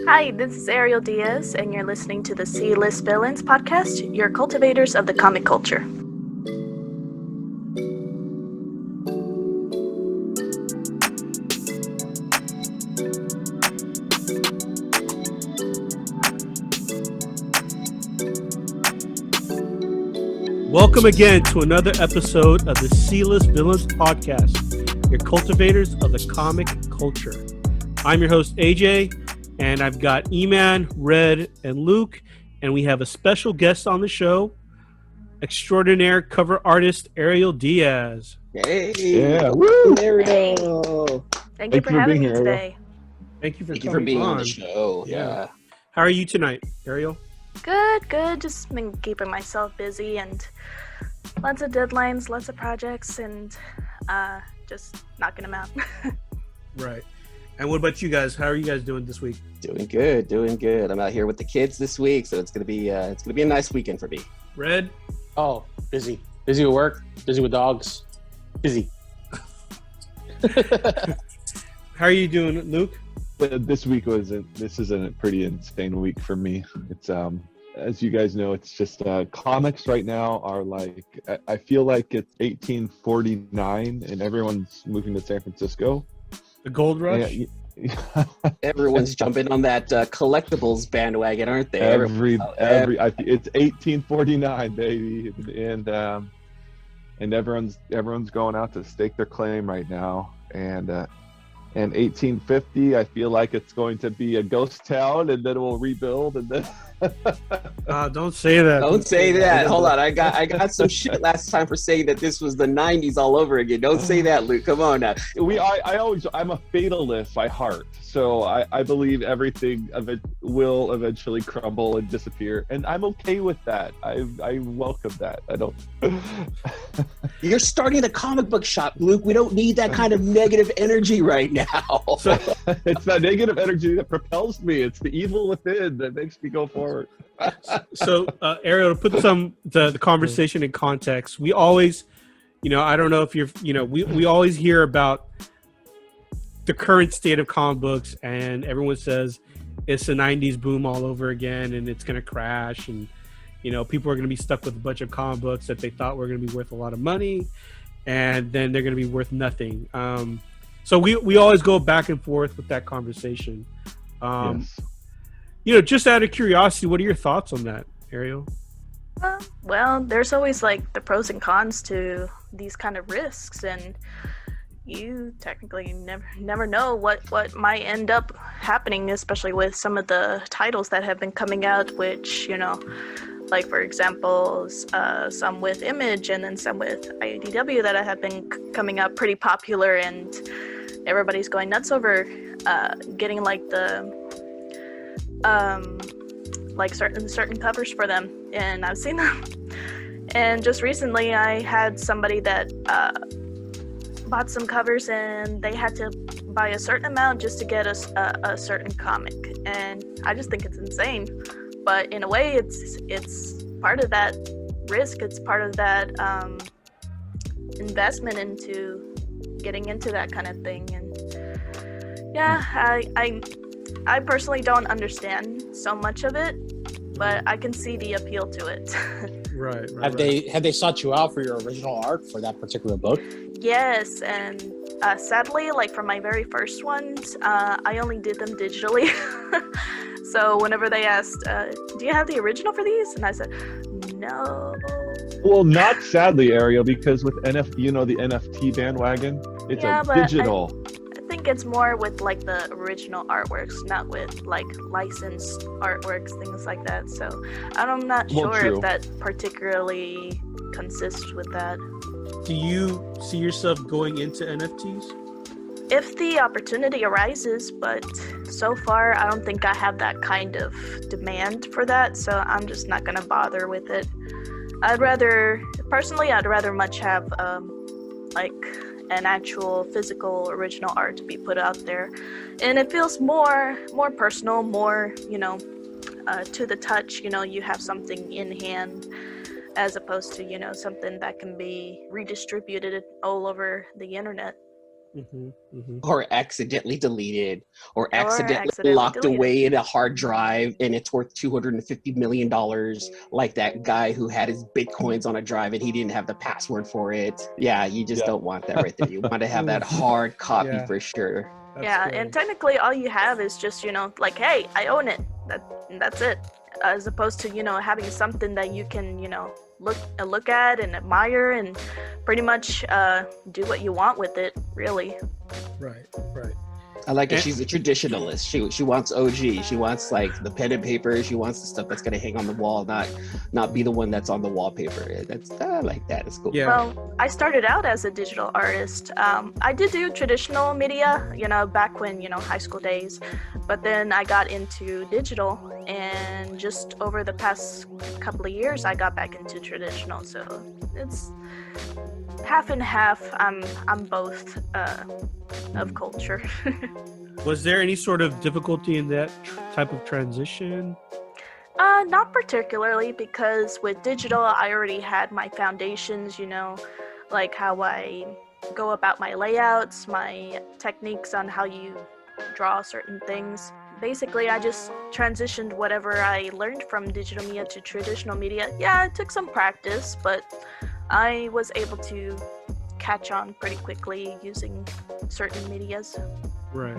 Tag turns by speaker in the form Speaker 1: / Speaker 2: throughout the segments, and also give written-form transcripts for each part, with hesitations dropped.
Speaker 1: Hi, this is Ariel Diaz, and you're listening to the C-List Villains podcast, your cultivators of the comic culture.
Speaker 2: Welcome again to another episode of the C-List Villains podcast, your cultivators of the comic culture. I'm your host, AJ, and I've got E-Man, Red, and Luke, and we have a special guest on the show, extraordinaire cover artist Ariel Diaz.
Speaker 3: Hey,
Speaker 4: yeah, woo!
Speaker 3: Ariel.
Speaker 1: Thank you for having me today.
Speaker 2: Thank you for
Speaker 3: Thank you for
Speaker 2: coming
Speaker 3: being on the show. Yeah.
Speaker 2: How are you tonight, Ariel?
Speaker 1: Good. Just been keeping myself busy and lots of deadlines, lots of projects, and just knocking them out.
Speaker 2: Right. And what about you guys? How are you guys doing this week?
Speaker 3: Doing good. I'm out here with the kids this week, so it's gonna be a nice weekend for me.
Speaker 2: Red?
Speaker 4: Oh, busy with work, busy with dogs, busy.
Speaker 2: How are you doing, Luke?
Speaker 4: This is a pretty insane week for me. It's as you guys know, it's just comics right now are like, I feel like it's 1849 and everyone's moving to San Francisco.
Speaker 2: The gold rush?
Speaker 4: Yeah.
Speaker 3: Everyone's jumping on that collectibles bandwagon, aren't they?
Speaker 4: It's 1849, baby, and everyone's going out to stake their claim right now, and 1850, I feel like it's going to be a ghost town, and then we'll rebuild, and then.
Speaker 2: Don't say that.
Speaker 3: Don't say that. Hold on, I got some shit last time for saying that this was the 90s all over again. Don't say that, Luke. Come on now.
Speaker 4: I'm a fatalist by heart, so I believe everything of it will eventually crumble and disappear, and I'm okay with that. I welcome that. I don't.
Speaker 3: You're starting the comic book shop, Luke. We don't need that kind of negative energy right now.
Speaker 4: It's that negative energy that propels me. It's the evil within that makes me go forward.
Speaker 2: So, Ariel, to put the conversation in context, we always, I don't know if you're, we always hear about the current state of comic books, and everyone says it's the 90s boom all over again, and it's going to crash, and, people are going to be stuck with a bunch of comic books that they thought were going to be worth a lot of money, and then they're going to be worth nothing. So we always go back and forth with that conversation.
Speaker 4: Yes.
Speaker 2: Just out of curiosity, what are your thoughts on that, Ariel?
Speaker 1: Well, there's always like the pros and cons to these kind of risks, and you technically never know what might end up happening, especially with some of the titles that have been coming out, which, like for example, some with Image and then some with IDW that have been coming out pretty popular, and everybody's going nuts over getting like the like certain covers for them, and I've seen them. And just recently I had somebody that bought some covers, and they had to buy a certain amount just to get a certain comic, and I just think it's insane. But in a way, it's part of that risk. It's part of that investment into getting into that kind of thing. And yeah, I personally don't understand so much of it, but I can see the appeal to it.
Speaker 2: Right.
Speaker 5: Have they sought you out for your original art for that particular book?
Speaker 1: Yes, and sadly, like for my very first ones, I only did them digitally. So whenever they asked, do you have the original for these? And I said, no.
Speaker 4: Well, not sadly, Ariel, because with the NFT bandwagon, it's digital.
Speaker 1: I think it's more with like the original artworks, not with like licensed artworks, things like that. So I'm not sure if that particularly consists with that.
Speaker 2: Do you see yourself going into NFTs?
Speaker 1: If the opportunity arises, but so far I don't think I have that kind of demand for that, so I'm just not gonna bother with it. I'd rather much have like an actual physical original art to be put out there, and it feels more personal, more to the touch. You have something in hand, as opposed to something that can be redistributed all over the internet.
Speaker 3: or accidentally deleted or accidentally
Speaker 1: accidentally
Speaker 3: locked
Speaker 1: deleted.
Speaker 3: away in a hard drive and it's worth $250 million, like that guy who had his Bitcoins on a drive and he didn't have the password for it. Yeah, you just don't want that right there. You want to have that hard copy
Speaker 2: Yeah.
Speaker 3: for sure.
Speaker 1: Yeah, and technically all you have is just, like, hey, I own it. That's it. As opposed to, having something that you can, look at and admire and pretty much do what you want with it, really.
Speaker 2: Right.
Speaker 3: I like it. She's a traditionalist. She wants OG. She wants like the pen and paper. She wants the stuff that's gonna hang on the wall, not be the one that's on the wallpaper. I like that. It's cool.
Speaker 2: Yeah.
Speaker 1: Well, I started out as a digital artist. I did do traditional media, back when, high school days. But then I got into digital, and just over the past couple of years, I got back into traditional. So it's half and half. I'm both of culture.
Speaker 2: Was there any sort of difficulty in that type of transition?
Speaker 1: Not particularly, because with digital, I already had my foundations, like how I go about my layouts, my techniques on how you draw certain things. Basically, I just transitioned whatever I learned from digital media to traditional media. Yeah, it took some practice, but I was able to catch on pretty quickly using certain medias.
Speaker 2: Right.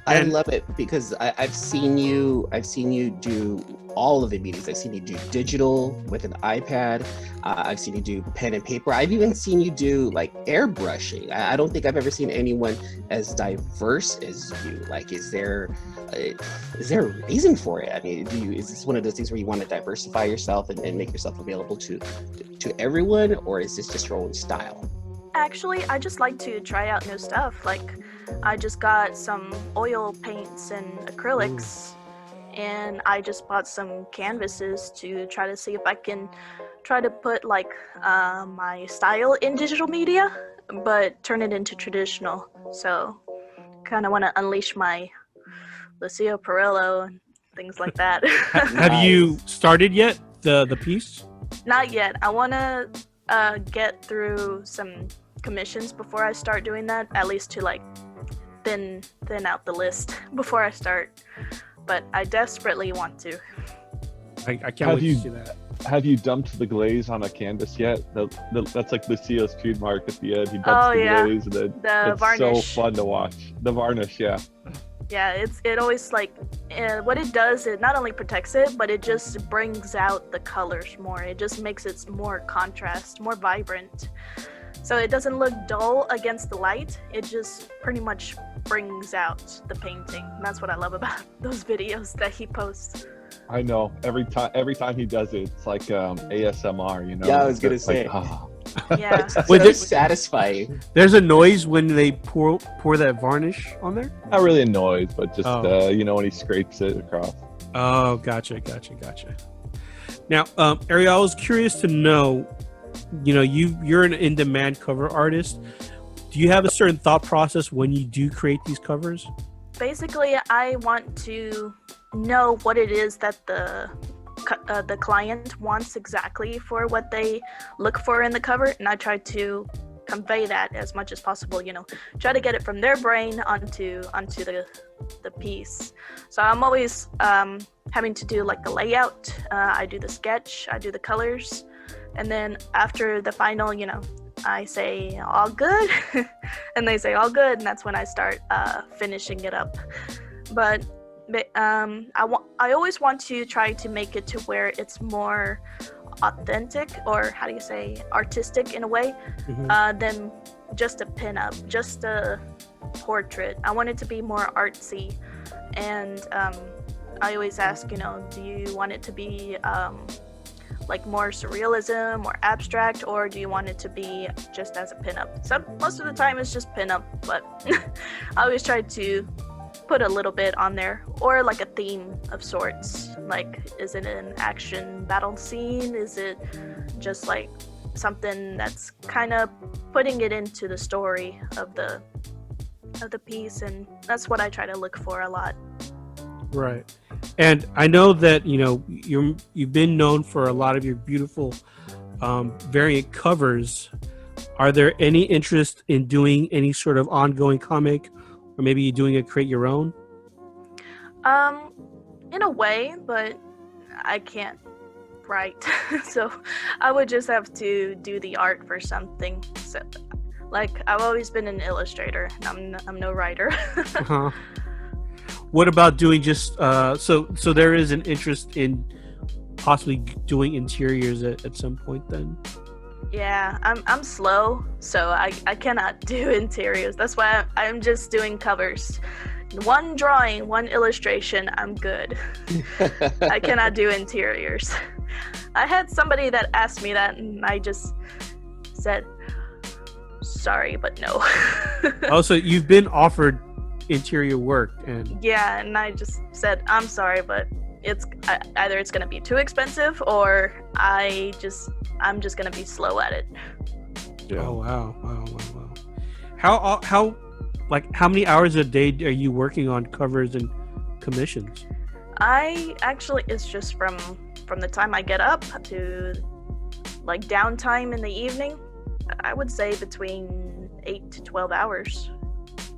Speaker 3: I love it because I've seen you do all of the medias. I've seen you do digital with an iPad. I've seen you do pen and paper. I've even seen you do like airbrushing. I don't think I've ever seen anyone as diverse as you. Like, is there a reason for it? I mean, is this one of those things where you want to diversify yourself and make yourself available to everyone, or is this just your own style?
Speaker 1: Actually, I just like to try out new stuff. Like, I just got some oil paints and acrylics, and I just bought some canvases to try to see if I can try to put like my style in digital media, but turn it into traditional. So, kind of want to unleash my Lucio Perillo and things like that.
Speaker 2: Have you started yet the piece?
Speaker 1: Not yet. I want to get through some commissions before I start doing that, at least to like thin out the list before I start. But I desperately want to.
Speaker 2: I can't wait to see that.
Speaker 4: Have you dumped the glaze on a canvas yet? That's like Lucio's trademark at the end. He dumps the glaze, and then it's
Speaker 1: varnish.
Speaker 4: so fun to watch. The varnish, yeah.
Speaker 1: Yeah, it always like what it does, it not only protects it, but it just brings out the colors more. It just makes it more contrast, more vibrant. So it doesn't look dull against the light. It just pretty much brings out the painting. And that's what I love about those videos that he posts.
Speaker 4: I know. Every time he does it, it's like ASMR,
Speaker 3: Yeah, I was gonna say.
Speaker 4: Like, oh.
Speaker 1: Yeah.
Speaker 3: It's satisfying.
Speaker 2: There's a noise when they pour that varnish on there?
Speaker 4: Not really a noise, but just when he scrapes it across.
Speaker 2: Oh, gotcha. Now, Ariel, I was curious to know, you're an in-demand cover artist. Do you have a certain thought process when you do create these covers?
Speaker 1: Basically, I want to know what it is that the client wants exactly for what they look for in the cover, and I try to convey that as much as possible. Try to get it from their brain onto the piece. So I'm always having to do like the layout. I do the sketch, I do the colors, and then after the final, I say all good, and they say all good, and that's when I start finishing it up. But I always want to try to make it to where it's more authentic, or how do you say, artistic in a way, than just a pinup, just a portrait. I want it to be more artsy, and I always ask, do you want it to be like more surrealism or abstract, or do you want it to be just as a pinup? So most of the time it's just pinup, but I always try to put a little bit on there, or like a theme of sorts. Like, is it an action battle scene? Is it just like something that's kind of putting it into the story of the piece? And that's what I try to look for a lot.
Speaker 2: Right. And I know that you've been known for a lot of your beautiful variant covers. Are there any interest in doing any sort of ongoing comic, or maybe doing a create your own?
Speaker 1: In a way, but I can't write, so I would just have to do the art for something. So, like, I've always been an illustrator. I'm no writer.
Speaker 2: Uh-huh. What about doing just so there is an interest in possibly doing interiors at some point then?
Speaker 1: Yeah, I'm slow, so I cannot do interiors. That's why I'm just doing covers. One drawing, one illustration, I'm good. I cannot do interiors. I had somebody that asked me that, and I just said, sorry, but no.
Speaker 2: Oh, so you've been offered interior work, and
Speaker 1: Yeah, and I just said, I'm sorry, but either it's gonna be too expensive, or I'm just gonna be slow at it.
Speaker 4: Yeah.
Speaker 2: oh wow. How many hours a day are you working on covers and commissions?
Speaker 1: I actually, it's just from the time I get up to like downtime in the evening. I would say between 8 to 12 hours.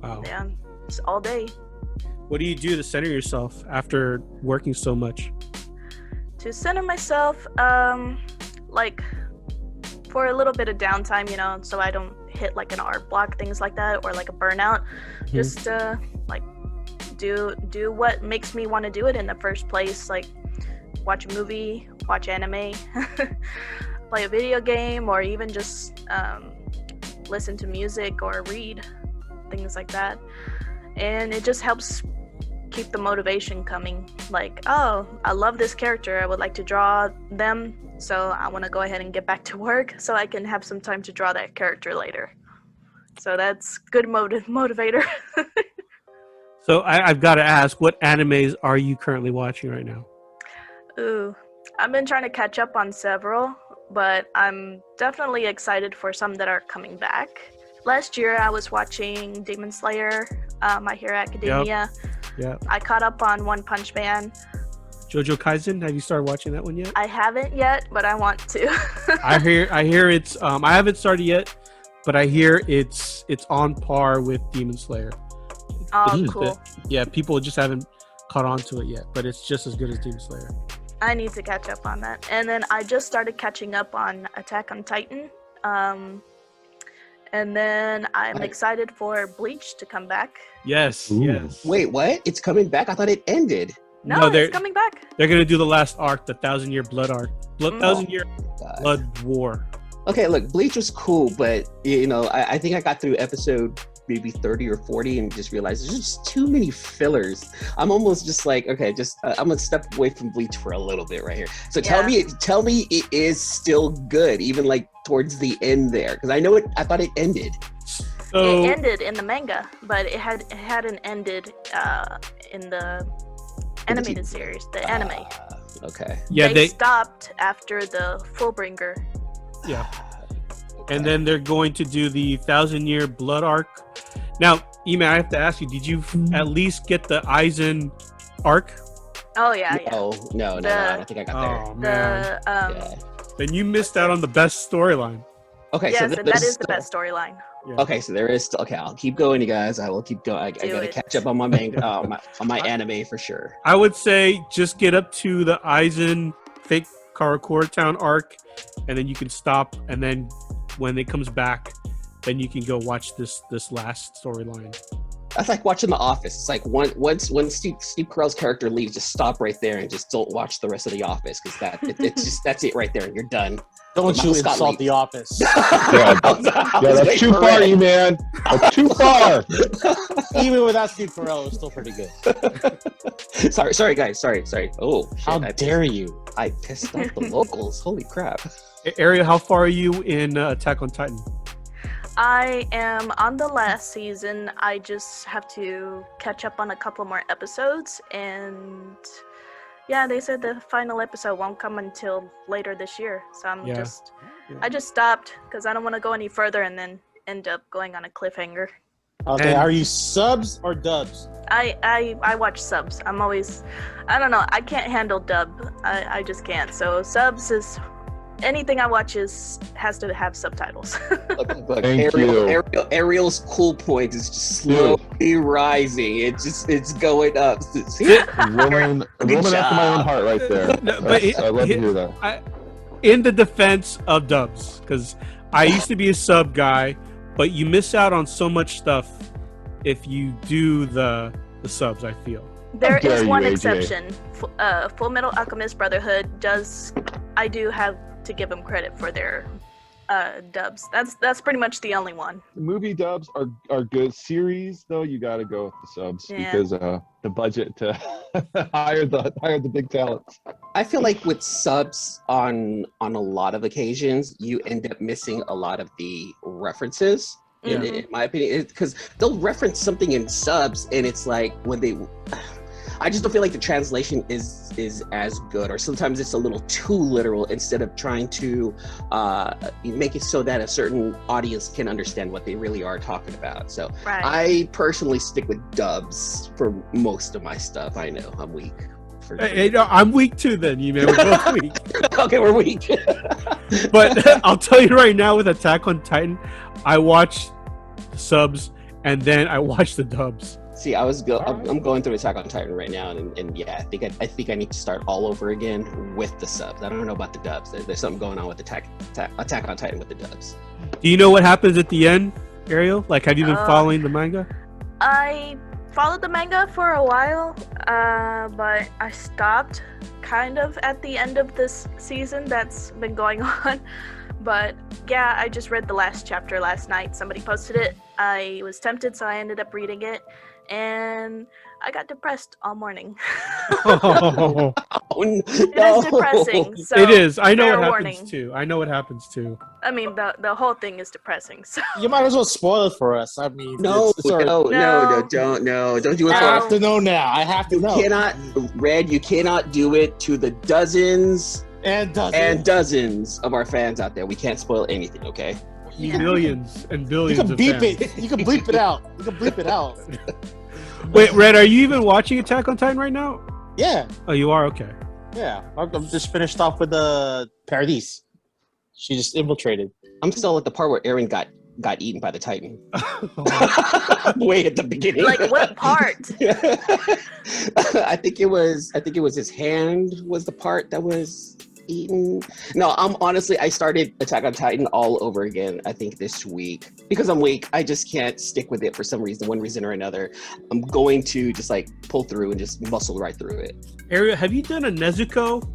Speaker 2: Wow.
Speaker 1: Yeah, it's all day.
Speaker 2: What do you do to center yourself after working so much?
Speaker 1: To center myself, like for a little bit of downtime, so I don't hit like an art block, things like that, or like a burnout. Just like do what makes me want to do it in the first place, like watch a movie, watch anime, play a video game, or even just listen to music or read, things like that. And it just helps keep the motivation coming. Like, oh, I love this character, I would like to draw them, so I want to go ahead and get back to work so I can have some time to draw that character later. So that's good motivator.
Speaker 2: So I've got to ask, what animes are you currently watching right now?
Speaker 1: Ooh, I've been trying to catch up on several, but I'm definitely excited for some that are coming back. Last year I was watching Demon Slayer, My Hero Academia.
Speaker 2: Yep.
Speaker 1: I caught up on One Punch Man.
Speaker 2: JoJo Kaisen, have you started watching that one yet?
Speaker 1: I haven't yet, but I want to.
Speaker 2: I hear it's I haven't started yet, but I hear it's on par with Demon Slayer.
Speaker 1: Oh, cool.
Speaker 2: Yeah, people just haven't caught on to it yet, but it's just as good as Demon Slayer.
Speaker 1: I need to catch up on that. And then I just started catching up on Attack on Titan. And then I'm excited for Bleach to come back.
Speaker 2: Yes,
Speaker 4: Ooh.
Speaker 2: yes.
Speaker 3: Wait, what? It's coming back? I thought it ended.
Speaker 1: No,
Speaker 2: they're
Speaker 1: it's coming back.
Speaker 2: They're gonna do the last arc, the 1,000-year blood arc, 1,000-year
Speaker 3: God.
Speaker 2: blood war.
Speaker 3: Okay, look, Bleach was cool, but I think I got through episode maybe 30 or 40 and just realized there's just too many fillers. I'm almost just like, okay, I'm gonna step away from Bleach for a little bit right here. So tell me it is still good, even like towards the end there, because I thought it ended.
Speaker 2: So
Speaker 1: It ended in the manga, but it hadn't ended in the animated series, the anime.
Speaker 3: Okay.
Speaker 2: yeah,
Speaker 1: they stopped after the Fullbringer.
Speaker 2: yeah,
Speaker 3: Okay.
Speaker 2: and then they're going to do the 1,000-year blood arc. Now, Ema, I have to ask you, did you at least get the Aizen arc?
Speaker 1: Oh yeah, yeah.
Speaker 3: No, I don't think I got
Speaker 2: Oh man,
Speaker 3: there. Yeah.
Speaker 2: then you missed out on the best storyline.
Speaker 3: Okay,
Speaker 1: Yes,
Speaker 3: so
Speaker 1: and that is the best storyline.
Speaker 2: Yeah.
Speaker 3: Okay, so there is still. Okay, I'll keep going, you guys. I will keep going. I gotta
Speaker 1: it.
Speaker 3: catch up on my manga, on my anime for sure.
Speaker 2: I would say just get up to the Aizen fake Karakura Town arc, and then you can stop. And then when it comes back, then you can go watch this last storyline.
Speaker 3: That's like watching The Office. It's like once Steve Carell's character leaves, just stop right there and just don't watch the rest of The Office, because it's just that's it right there, and you're done.
Speaker 5: Don't you
Speaker 3: Michael Scott
Speaker 5: insult
Speaker 3: Lee.
Speaker 5: The Office.
Speaker 4: Yeah, that's too far, E-Man. That's too far.
Speaker 5: Even without Steve Carell, it's still pretty good.
Speaker 3: Sorry, guys. Sorry. Oh, shit,
Speaker 5: How dare you?
Speaker 3: I pissed off the locals. Holy crap.
Speaker 2: Ariel, how far are you in Attack on Titan?
Speaker 1: I am on the last season. I just have to catch up on a couple more episodes, and yeah, they said the final episode won't come until later this year. So I just stopped because I don't want to go any further and then end up going on a cliffhanger.
Speaker 5: Okay,
Speaker 2: And-
Speaker 5: are you subs or dubs?
Speaker 1: I watch subs. I don't know, I can't handle dub. I just can't. So subs is anything I watch has to have subtitles.
Speaker 3: Look,
Speaker 4: Thank you.
Speaker 3: Ariel's cool point is just slowly rising. It's going up.
Speaker 4: A woman after my own heart, right there.
Speaker 2: No, but
Speaker 4: I love to hear that.
Speaker 2: In the defense of dubs, because I used to be a sub guy, but you miss out on so much stuff if you do the subs, I feel.
Speaker 1: There
Speaker 4: dare
Speaker 1: is
Speaker 4: you,
Speaker 1: one
Speaker 4: AJ.
Speaker 1: exception. Full Metal Alchemist Brotherhood I do have to give them credit for their dubs. That's pretty much the only one.
Speaker 4: Movie dubs are good. Series though, you got to go with the subs because the budget to hire the big talents.
Speaker 3: I feel like with subs on a lot of occasions, you end up missing a lot of the references. In my opinion, because they'll reference something in subs, and it's like I just don't feel like the translation is as good, or sometimes it's a little too literal instead of trying to make it so that a certain audience can understand what they really are talking about. So I personally stick with dubs for most of my stuff. I know I'm weak.
Speaker 2: Hey, no, I'm weak too then, man. We're both weak.
Speaker 3: Okay, we're weak.
Speaker 2: But I'll tell you right now, with Attack on Titan, I watched the subs and then I watched the dubs.
Speaker 3: See, I'm going through Attack on Titan right now, and yeah, I think I need to start all over again with the subs. I don't know about the dubs. There's something going on with Attack on Titan with the dubs.
Speaker 2: Do you know what happens at the end, Ariel? Like, have you been following the manga?
Speaker 1: I followed the manga for a while, but I stopped kind of at the end of this season that's been going on. But yeah, I just read the last chapter last night. Somebody posted it. I was tempted, so I ended up reading it. And I got depressed all morning.
Speaker 2: Oh,
Speaker 1: It is depressing. So
Speaker 2: it is. I know
Speaker 1: fair
Speaker 2: what
Speaker 1: warning.
Speaker 2: happens too. I know what happens too.
Speaker 1: I mean, the whole thing is depressing. So
Speaker 5: You might as well spoil it for us. I mean,
Speaker 3: No,
Speaker 5: it's our-
Speaker 3: don't do it
Speaker 5: I
Speaker 3: for
Speaker 5: have to know now. I have to
Speaker 3: You
Speaker 5: know.
Speaker 3: cannot, Red, you cannot do it to the dozens
Speaker 5: And does
Speaker 3: and dozens of our fans out there. We can't spoil anything, okay?
Speaker 2: Millions and
Speaker 5: you
Speaker 2: billions
Speaker 5: can
Speaker 2: of
Speaker 5: beep
Speaker 2: fans.
Speaker 5: it. You can bleep it out. You can bleep it out.
Speaker 2: Wait, Red, are you even watching Attack on Titan right now?
Speaker 5: Yeah,
Speaker 2: Oh, you are? Okay.
Speaker 5: yeah. I'm just finished off with the Paradise. She just infiltrated.
Speaker 3: I'm still at the part where Aaron got eaten by the Titan. Way at the beginning.
Speaker 1: like, what part?
Speaker 3: I think it was his hand was the part that was eaten. No, I started Attack on Titan all over again, I think this week. Because I'm weak, I just can't stick with it for some reason, one reason or another. I'm going to just like pull through and just muscle right through it.
Speaker 2: Ariel, have you done a Nezuko?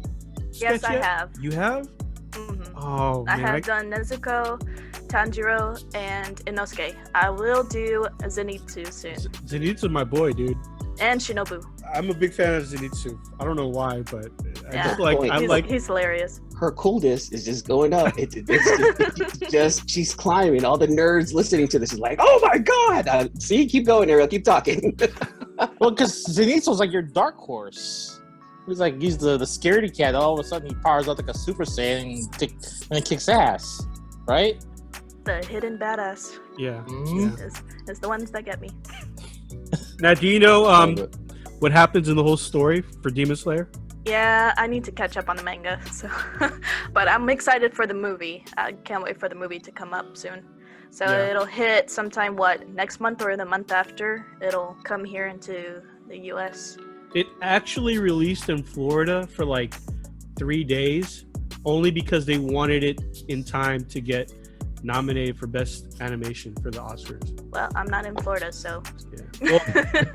Speaker 1: Yes,
Speaker 2: sketch
Speaker 1: I
Speaker 2: yet?
Speaker 1: have.
Speaker 2: You have?
Speaker 1: Mhm.
Speaker 2: Oh,
Speaker 1: I
Speaker 2: man.
Speaker 1: have done Nezuko, Tanjiro, and Inosuke. I will do Zenitsu soon.
Speaker 2: Zenitsu's my boy, dude.
Speaker 1: And Shinobu.
Speaker 2: I'm a big fan of Zenitsu. I don't know why, but
Speaker 1: Yeah. He's hilarious.
Speaker 3: Her coolness is just going up. It's just she's climbing. All the nerds listening to this is like, oh my god! See, keep going, Ariel. Keep talking.
Speaker 5: Well, because Zenitsu's like your dark horse. He's the scaredy cat. All of a sudden, he powers out like a Super Saiyan and kicks ass, right?
Speaker 1: The hidden badass
Speaker 2: yeah.
Speaker 5: Mhm.
Speaker 2: yeah.
Speaker 1: is the ones that get me.
Speaker 2: Now, do you know
Speaker 4: Love it.
Speaker 2: what happens in the whole story for Demon Slayer?
Speaker 1: Yeah, I need to catch up on the manga. So, but I'm excited for the movie. I can't wait for the movie to come up soon. So
Speaker 2: Yeah.
Speaker 1: it'll hit sometime next month or the month after. It'll come here into the U.S.
Speaker 2: It actually released in Florida for like 3 days, only because they wanted it in time to get nominated for Best Animation for the Oscars.
Speaker 1: Well, I'm not in Florida, so.
Speaker 2: Yeah. Well,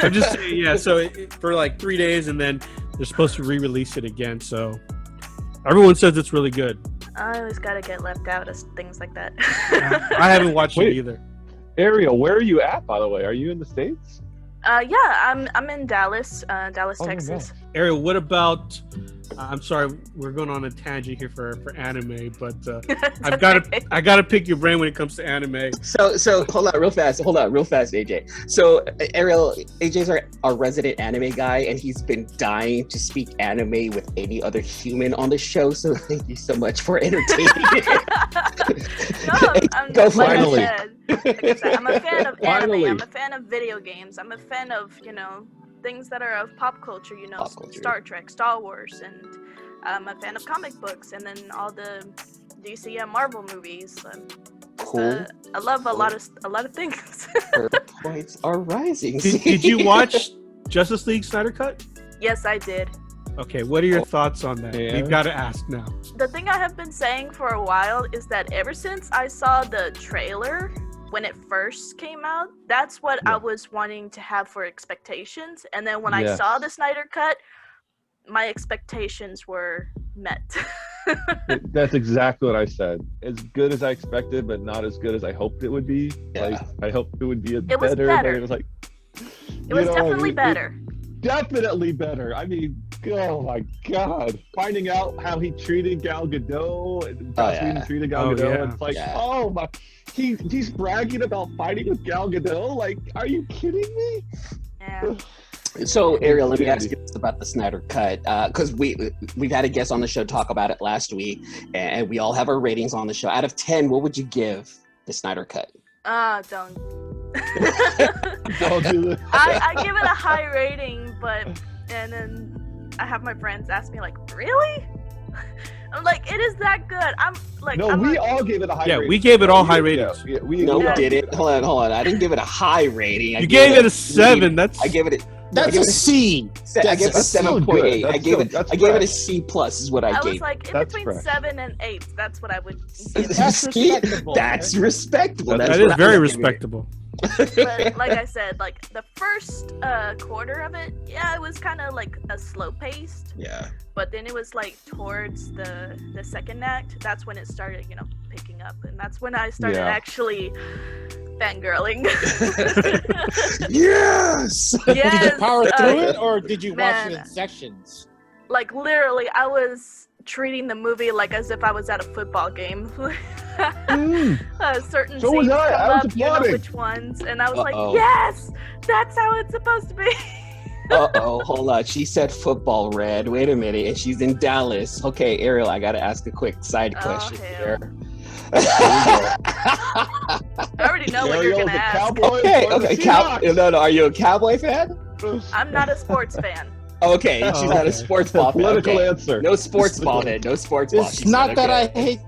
Speaker 2: I'm just saying, yeah. So for like 3 days, and then they're supposed to re-release it again. So everyone says it's really good.
Speaker 1: I always gotta get left out of things like that.
Speaker 2: I haven't watched it
Speaker 4: Wait.
Speaker 2: either.
Speaker 4: Ariel, where are you at, by the way? Are you in the States?
Speaker 1: Yeah, I'm in Dallas,
Speaker 4: Oh,
Speaker 1: Texas.
Speaker 2: Ariel, what about? I'm sorry, we're going on a tangent here for anime, but I've got to I got to pick your brain when it comes to anime.
Speaker 3: So hold on real fast, AJ. So Ariel, AJ's our resident anime guy, and he's been dying to speak anime with any other human on the show. So thank you so much for entertaining.
Speaker 1: No, I'm
Speaker 3: Go
Speaker 1: like
Speaker 4: finally.
Speaker 1: I said, I'm a fan of anime.
Speaker 4: Finally.
Speaker 1: I'm a fan of video games. I'm a fan of things that are of pop culture.
Speaker 3: Pop culture.
Speaker 1: Star Trek, Star Wars, and I'm a fan of comic books, and then all the DC and Marvel movies.
Speaker 3: Cool.
Speaker 1: I love a lot of things.
Speaker 3: Her points are rising.
Speaker 2: Did you watch Justice League Snyder Cut?
Speaker 1: Yes, I did.
Speaker 2: Okay, what are your thoughts on that?
Speaker 4: Yeah.
Speaker 2: We've got to ask now.
Speaker 1: The thing I have been saying for a while is that ever since I saw the trailer when it first came out, that's what I was wanting to have for expectations. And then when I saw the Snyder Cut, my expectations were met.
Speaker 4: That's exactly what I said. As good as I expected, but not as good as I hoped it would be.
Speaker 3: Yeah.
Speaker 4: Like I hoped it would be
Speaker 1: It was
Speaker 4: better,
Speaker 1: better.
Speaker 4: but it was like
Speaker 1: It was definitely better.
Speaker 4: Definitely better. I mean, oh my God! Finding out how he treated Gal Gadot and Joss Whedon treated Gal
Speaker 2: Oh,
Speaker 4: Gadot,
Speaker 2: yeah.
Speaker 4: it's like,
Speaker 3: Yeah.
Speaker 4: oh my, he's bragging about fighting with Gal Gadot. Like, are you kidding me?
Speaker 1: Yeah.
Speaker 3: So Ariel, let me ask you about the Snyder Cut, because we've had a guest on the show talk about it last week, and we all have our ratings on the show. Out of 10, what would you give the Snyder Cut?
Speaker 1: Don't.
Speaker 4: Don't do this.
Speaker 1: I give it a high rating, and then I have my friends ask me like, really? I'm like, it is that good. I'm like,
Speaker 4: No, we all gave it a high rating.
Speaker 2: We gave it all high ratings.
Speaker 4: Yeah,
Speaker 3: No,
Speaker 4: we all
Speaker 3: did it. Hold on. I didn't give it a high rating.
Speaker 2: You gave it a 7.
Speaker 3: I gave it.
Speaker 5: That's a C.
Speaker 3: I gave it a
Speaker 5: That's
Speaker 4: still
Speaker 3: 7.8.
Speaker 4: good.
Speaker 3: I gave it.
Speaker 4: That's
Speaker 3: I gave it a
Speaker 4: fresh.
Speaker 3: C plus. Is what I
Speaker 1: I
Speaker 3: gave.
Speaker 1: was like in
Speaker 4: That's
Speaker 1: between
Speaker 4: fresh.
Speaker 1: 7 and 8. That's what I would give it.
Speaker 5: That's respectable.
Speaker 3: That's respectable.
Speaker 4: That
Speaker 3: That's
Speaker 2: That
Speaker 3: what
Speaker 2: is
Speaker 3: I
Speaker 2: very
Speaker 3: would give it.
Speaker 2: respectable.
Speaker 1: But like I said, like the first quarter of it, yeah, it was kind of like a slow paced.
Speaker 3: Yeah.
Speaker 1: But then it was like towards the second act. That's when it started, picking up, and that's when I started
Speaker 4: Yeah.
Speaker 1: actually fangirling.
Speaker 3: Yes.
Speaker 5: Did you
Speaker 1: Yes,
Speaker 5: power through it, or did you watch
Speaker 1: man.
Speaker 5: it in sections?
Speaker 1: Like literally, I was treating the movie like as if I was at a football game. Certain
Speaker 4: So was
Speaker 1: scenes
Speaker 4: I.
Speaker 1: come
Speaker 4: I was
Speaker 1: up, you know
Speaker 4: applauding.
Speaker 1: which ones, and I was
Speaker 3: Uh-oh.
Speaker 1: like, yes, that's how it's supposed to be.
Speaker 3: Hold on. She said football red. Wait a minute. And she's in Dallas. Okay, Ariel, I gotta ask a quick side question
Speaker 1: hell.
Speaker 3: here.
Speaker 1: I already know what you're
Speaker 4: Ariel's
Speaker 1: gonna
Speaker 4: a
Speaker 1: ask.
Speaker 4: cowboy
Speaker 3: Okay,
Speaker 4: or the
Speaker 3: okay.
Speaker 4: Seahawks.
Speaker 3: No. Are you a Cowboy fan?
Speaker 1: I'm not a sports fan.
Speaker 3: Okay, she's not a sports ball fan.
Speaker 4: Political
Speaker 3: Okay.
Speaker 4: answer.
Speaker 3: No sports ball then. No sports ball.
Speaker 5: It's
Speaker 3: she
Speaker 5: not
Speaker 3: said,
Speaker 5: that I
Speaker 3: okay.
Speaker 5: hate.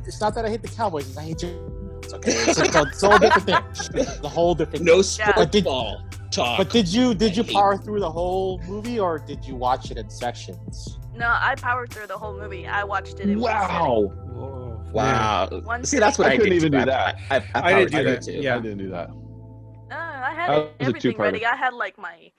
Speaker 5: It's not that I hate the Cowboys. It's I hate you. It's okay. It's a whole different thing. It's a whole different.
Speaker 3: No
Speaker 5: thing.
Speaker 1: Yeah.
Speaker 3: sports ball talk.
Speaker 5: But did you
Speaker 3: hate
Speaker 5: power through the whole movie, or did you watch it in sections?
Speaker 1: No, I powered through the whole movie. I watched it in
Speaker 4: Wow.
Speaker 2: Whoa.
Speaker 3: Wow.
Speaker 1: One
Speaker 3: See, that's what
Speaker 4: I
Speaker 3: I,
Speaker 4: couldn't
Speaker 3: did
Speaker 4: even
Speaker 3: too.
Speaker 4: do that.
Speaker 3: I
Speaker 2: I didn't
Speaker 3: powered
Speaker 2: do
Speaker 3: through
Speaker 2: that.
Speaker 3: it too.
Speaker 2: Yeah.
Speaker 4: I didn't do that.
Speaker 1: I had
Speaker 4: That was a
Speaker 1: everything
Speaker 4: two-parter.
Speaker 1: ready. I had like my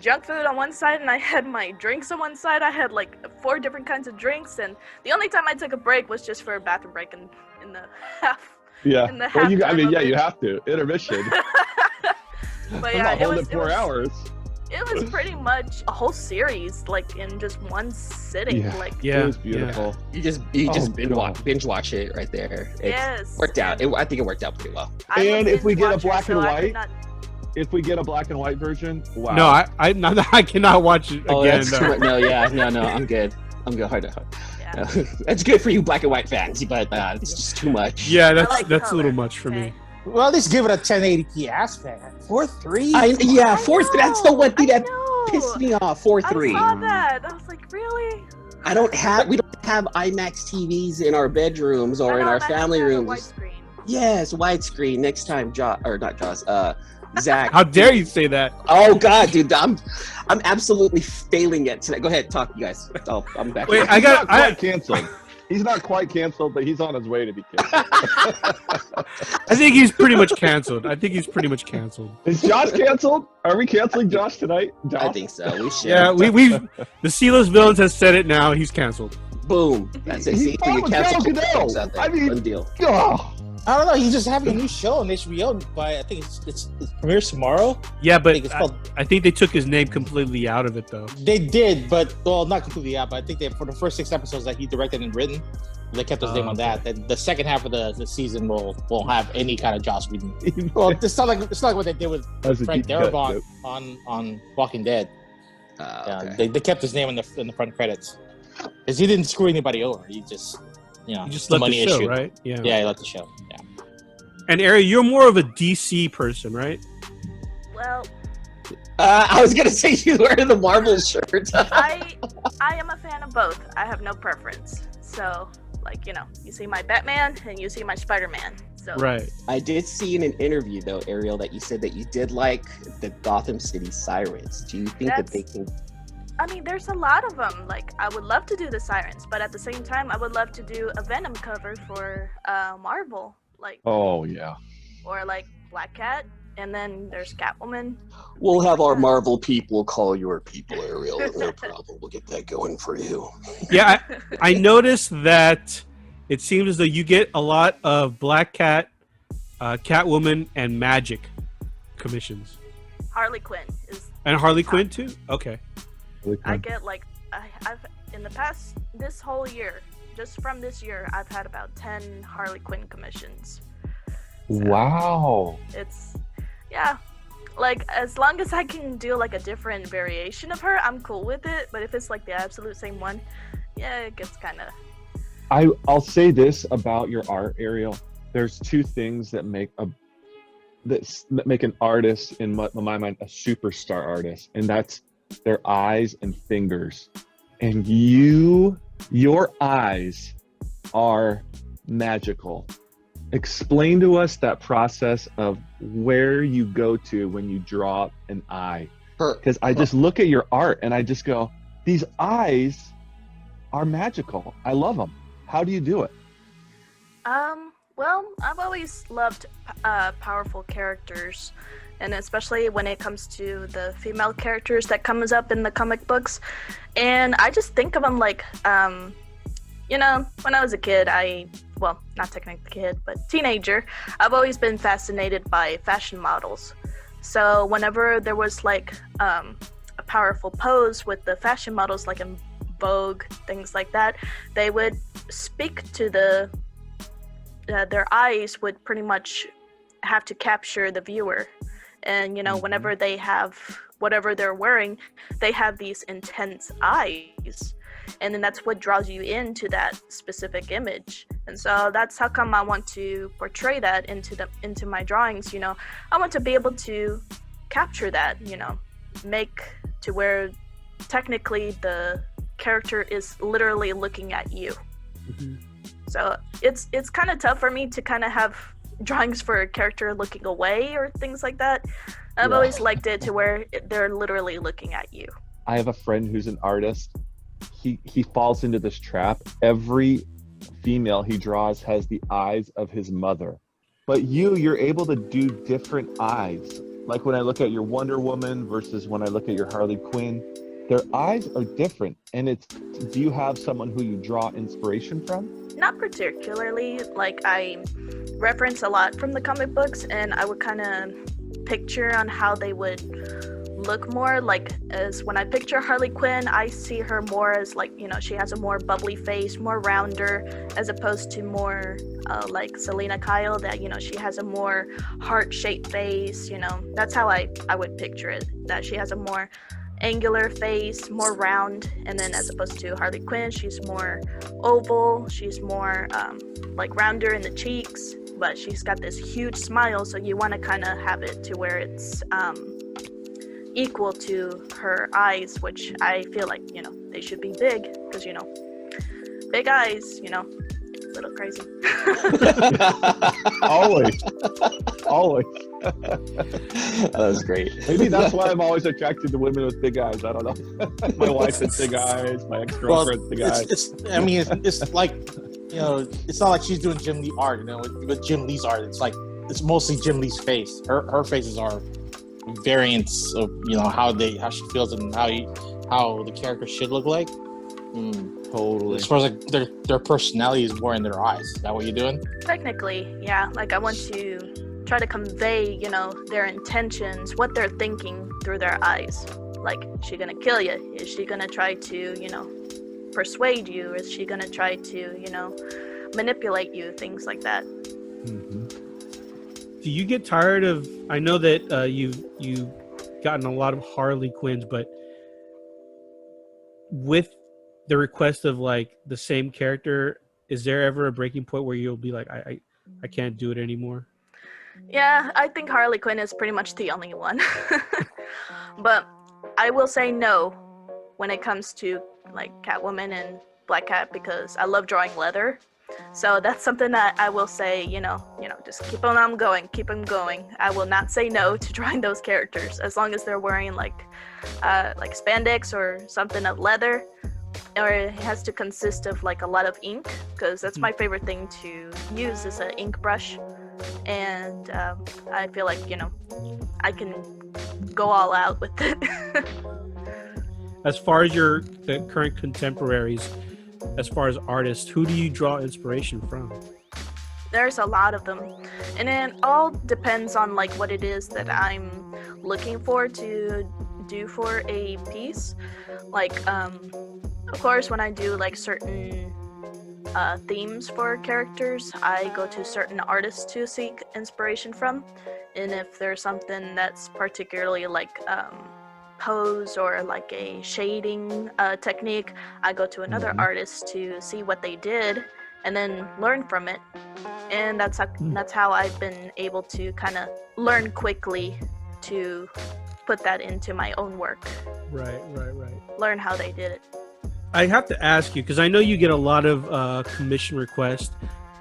Speaker 1: junk food on one side, and I had my drinks on one side. I had like 4 different kinds of drinks, and the only time I took a break was just for a bathroom break in the half.
Speaker 4: Yeah.
Speaker 1: In the
Speaker 4: Well,
Speaker 1: halftime of
Speaker 4: you
Speaker 1: it.
Speaker 4: have to. Intermission.
Speaker 1: But
Speaker 4: I'm
Speaker 1: yeah,
Speaker 4: not
Speaker 1: it
Speaker 4: holding
Speaker 1: was,
Speaker 4: it 4 hours.
Speaker 1: it was pretty much a whole series, like in just one sitting.
Speaker 4: Yeah.
Speaker 1: Like
Speaker 2: Yeah.
Speaker 4: It was beautiful.
Speaker 3: You just
Speaker 4: Oh,
Speaker 3: binge watch it right there. It
Speaker 1: yes,
Speaker 3: worked out.
Speaker 1: and
Speaker 3: I think it worked out pretty well.
Speaker 1: I'm a
Speaker 4: And if we
Speaker 1: binge
Speaker 4: get a
Speaker 1: watcher,
Speaker 4: black and
Speaker 1: so I could
Speaker 4: white,
Speaker 1: not-
Speaker 4: If we get a black and white version, wow.
Speaker 2: No, I cannot watch it
Speaker 3: Oh,
Speaker 2: again.
Speaker 3: that's
Speaker 2: though.
Speaker 3: too much. No. I'm good. Hard.
Speaker 1: yeah.
Speaker 3: That's good for you black and white fans, but it's just too much.
Speaker 2: Yeah,
Speaker 1: I
Speaker 2: that's
Speaker 1: like
Speaker 2: that's a little
Speaker 1: color,
Speaker 2: much for me.
Speaker 1: okay?
Speaker 5: Well, at least give it a 1080p aspect. 4:3.
Speaker 3: Yeah,
Speaker 1: I
Speaker 3: 4
Speaker 1: know,
Speaker 3: That's the one thing
Speaker 1: I
Speaker 3: that
Speaker 1: know.
Speaker 3: pissed me off. 4:3.
Speaker 1: I saw that. I was like, really?
Speaker 3: We don't have IMAX TVs in our bedrooms or
Speaker 1: I
Speaker 3: in
Speaker 1: know,
Speaker 3: our
Speaker 1: and I have
Speaker 3: family
Speaker 1: to have a
Speaker 3: rooms.
Speaker 1: widescreen.
Speaker 3: Yes, widescreen. Next time, Zach.
Speaker 2: How dare you say that?
Speaker 3: Oh God, dude, I'm absolutely failing it tonight. Go ahead, talk, you guys. I'm back.
Speaker 2: Wait,
Speaker 3: here.
Speaker 2: I got-
Speaker 4: He's not quite canceled. He's not quite canceled, but he's on his way to be canceled.
Speaker 2: I think he's pretty much canceled.
Speaker 4: Is Josh canceled? Are we canceling Josh tonight? Josh?
Speaker 3: I think so. We should.
Speaker 2: Yeah, we've the Sealess Villains has said it now. He's canceled.
Speaker 3: Boom. That's it.
Speaker 4: He's
Speaker 3: See,
Speaker 4: fine
Speaker 3: you
Speaker 4: with
Speaker 3: cancel
Speaker 4: Gal Gadot.
Speaker 3: folks out there.
Speaker 4: I mean-
Speaker 3: One deal.
Speaker 4: Oh,
Speaker 5: I don't know. He's just having a new show on HBO. I think it premieres tomorrow.
Speaker 2: Yeah,
Speaker 5: I
Speaker 2: but
Speaker 5: think it's called.
Speaker 2: I think they took his name completely out of it though.
Speaker 5: They did, but not completely out. But I think for the first 6 episodes that he directed and written, they kept his name on that. Then the second half of the season won't have any kind of Joss Whedon. Well, it's not like what they did with
Speaker 4: that's a
Speaker 5: Frank
Speaker 4: deep cut,
Speaker 5: Darabont
Speaker 4: dude.
Speaker 5: on Walking Dead.
Speaker 3: Okay.
Speaker 5: They kept his name in the front credits because he didn't screw anybody over. He just
Speaker 2: You just
Speaker 5: it's
Speaker 2: left
Speaker 5: a
Speaker 2: the
Speaker 5: money
Speaker 2: show,
Speaker 5: issue.
Speaker 2: right? Yeah.
Speaker 5: Yeah, he left the show. Yeah.
Speaker 2: And Ariel, you're more of a DC person, right?
Speaker 1: Well,
Speaker 3: I was gonna say you wear the Marvel shirt.
Speaker 1: I am a fan of both. I have no preference. So, Like, you see my Batman and you see my Spider-Man. So
Speaker 2: Right.
Speaker 3: I did see in an interview though, Ariel, that you said that you did like the Gotham City Sirens. Do you think that they can?
Speaker 1: I mean, there's a lot of them. Like, I would love to do the Sirens, but at the same time, I would love to do a Venom cover for Marvel, like,
Speaker 4: Oh yeah.
Speaker 1: or like Black Cat, and then there's Catwoman.
Speaker 3: We'll have our Marvel people call your people, Ariel. No problem. We'll get that going for you.
Speaker 2: Yeah, I noticed that it seems as though you get a lot of Black Cat, Catwoman, and Magic commissions.
Speaker 1: Harley Quinn is.
Speaker 2: And Harley Quinn too? Okay.
Speaker 1: I get like I've in the past this whole year, just from this year, I've had about 10 Harley Quinn commissions. So
Speaker 4: Wow.
Speaker 1: it's like as long as I can do like a different variation of her, I'm cool with it. But if it's like the absolute same one, yeah, it gets kind of.
Speaker 4: I'll say this about your art, Ariel. There's two things that make an artist, in my mind, a superstar artist, and that's their eyes and fingers. And your eyes are magical. Explain to us that process of where you go to when you draw an eye. Because I just look at your art and I just go, these eyes are magical. I love them. How do you do it?
Speaker 1: Well, I've always loved powerful characters, and especially when it comes to the female characters that comes up in the comic books. And I just think of them like, when I was a kid, well, not technically a kid, but teenager, I've always been fascinated by fashion models. So whenever there was like a powerful pose with the fashion models, like in Vogue, things like that, they would speak to their eyes would pretty much have to capture the viewer. And, whenever they have whatever they're wearing, they have these intense eyes. And then that's what draws you into that specific image. And so that's how come I want to portray that into my drawings. I want to be able to capture that, make to where technically the character is literally looking at you.
Speaker 2: Mm-hmm.
Speaker 1: So it's kind of tough for me to kind of have drawings for a character looking away or things like that. I've always liked it to where they're literally looking at you.
Speaker 4: I have a friend who's an artist. He falls into this trap. Every female he draws has the eyes of his mother. But you're able to do different eyes. Like when I look at your Wonder Woman versus when I look at your Harley Quinn, their eyes are different. And do you have someone who you draw inspiration from?
Speaker 1: Not particularly. Like, I reference a lot from the comic books, and I would kind of picture on how they would look more. Like, as when I picture Harley Quinn, I see her more as like, she has a more bubbly face, more rounder, as opposed to more like Selena Kyle, that, she has a more heart-shaped face. That's how I would picture it, that she has a more angular face, more round, and then as opposed to Harley Quinn, she's more oval, she's more like rounder in the cheeks, but she's got this huge smile, so you want to kind of have it to where it's equal to her eyes, which I feel like, they should be big, because, big eyes, a little crazy.
Speaker 4: Always.
Speaker 3: That was great.
Speaker 4: Maybe that's why I'm always attracted to women with big eyes. I don't know. My wife has big eyes. My ex-girlfriend has big eyes.
Speaker 5: It's like, it's not like she's doing Jim Lee art, with Jim Lee's art. It's mostly Jim Lee's face. Her faces are variants of, how she feels and how the character should look like.
Speaker 4: Totally.
Speaker 5: As far as like their personality is more in their eyes. Is that what you're doing?
Speaker 1: Technically, yeah. Like, I want to try to convey, their intentions, what they're thinking through their eyes. Like, is she gonna kill you? Is she gonna try to, persuade you? Is she gonna try to, manipulate you? Things like that.
Speaker 2: Mm-hmm. Do you get tired of? I know that you've gotten a lot of Harley Quinns, but with the request of like the same character, is there ever a breaking point where you'll be like, I can't do it anymore?
Speaker 1: Yeah, I think Harley Quinn is pretty much the only one. But I will say no when it comes to like Catwoman and Black Cat, because I love drawing leather. So that's something that I will say, just keep on going, keep them going. I will not say no to drawing those characters as long as they're wearing like spandex or something of leather, or it has to consist of like a lot of ink, because that's my favorite thing to use is an ink brush. And I feel like, I can go all out with it.
Speaker 2: As far as the current contemporaries, as far as artists, who do you draw inspiration from?
Speaker 1: There's a lot of them, and it all depends on like what it is that I'm looking for to do for a piece. Like of course, when I do like certain themes for characters, I go to certain artists to seek inspiration from. And if there's something that's particularly like pose or like a shading technique, I go to another artist to see what they did and then learn from it. And that's how I've been able to kind of learn quickly to put that into my own work.
Speaker 2: Right.
Speaker 1: Learn how they did it.
Speaker 2: I have to ask you, because I know you get a lot of commission requests,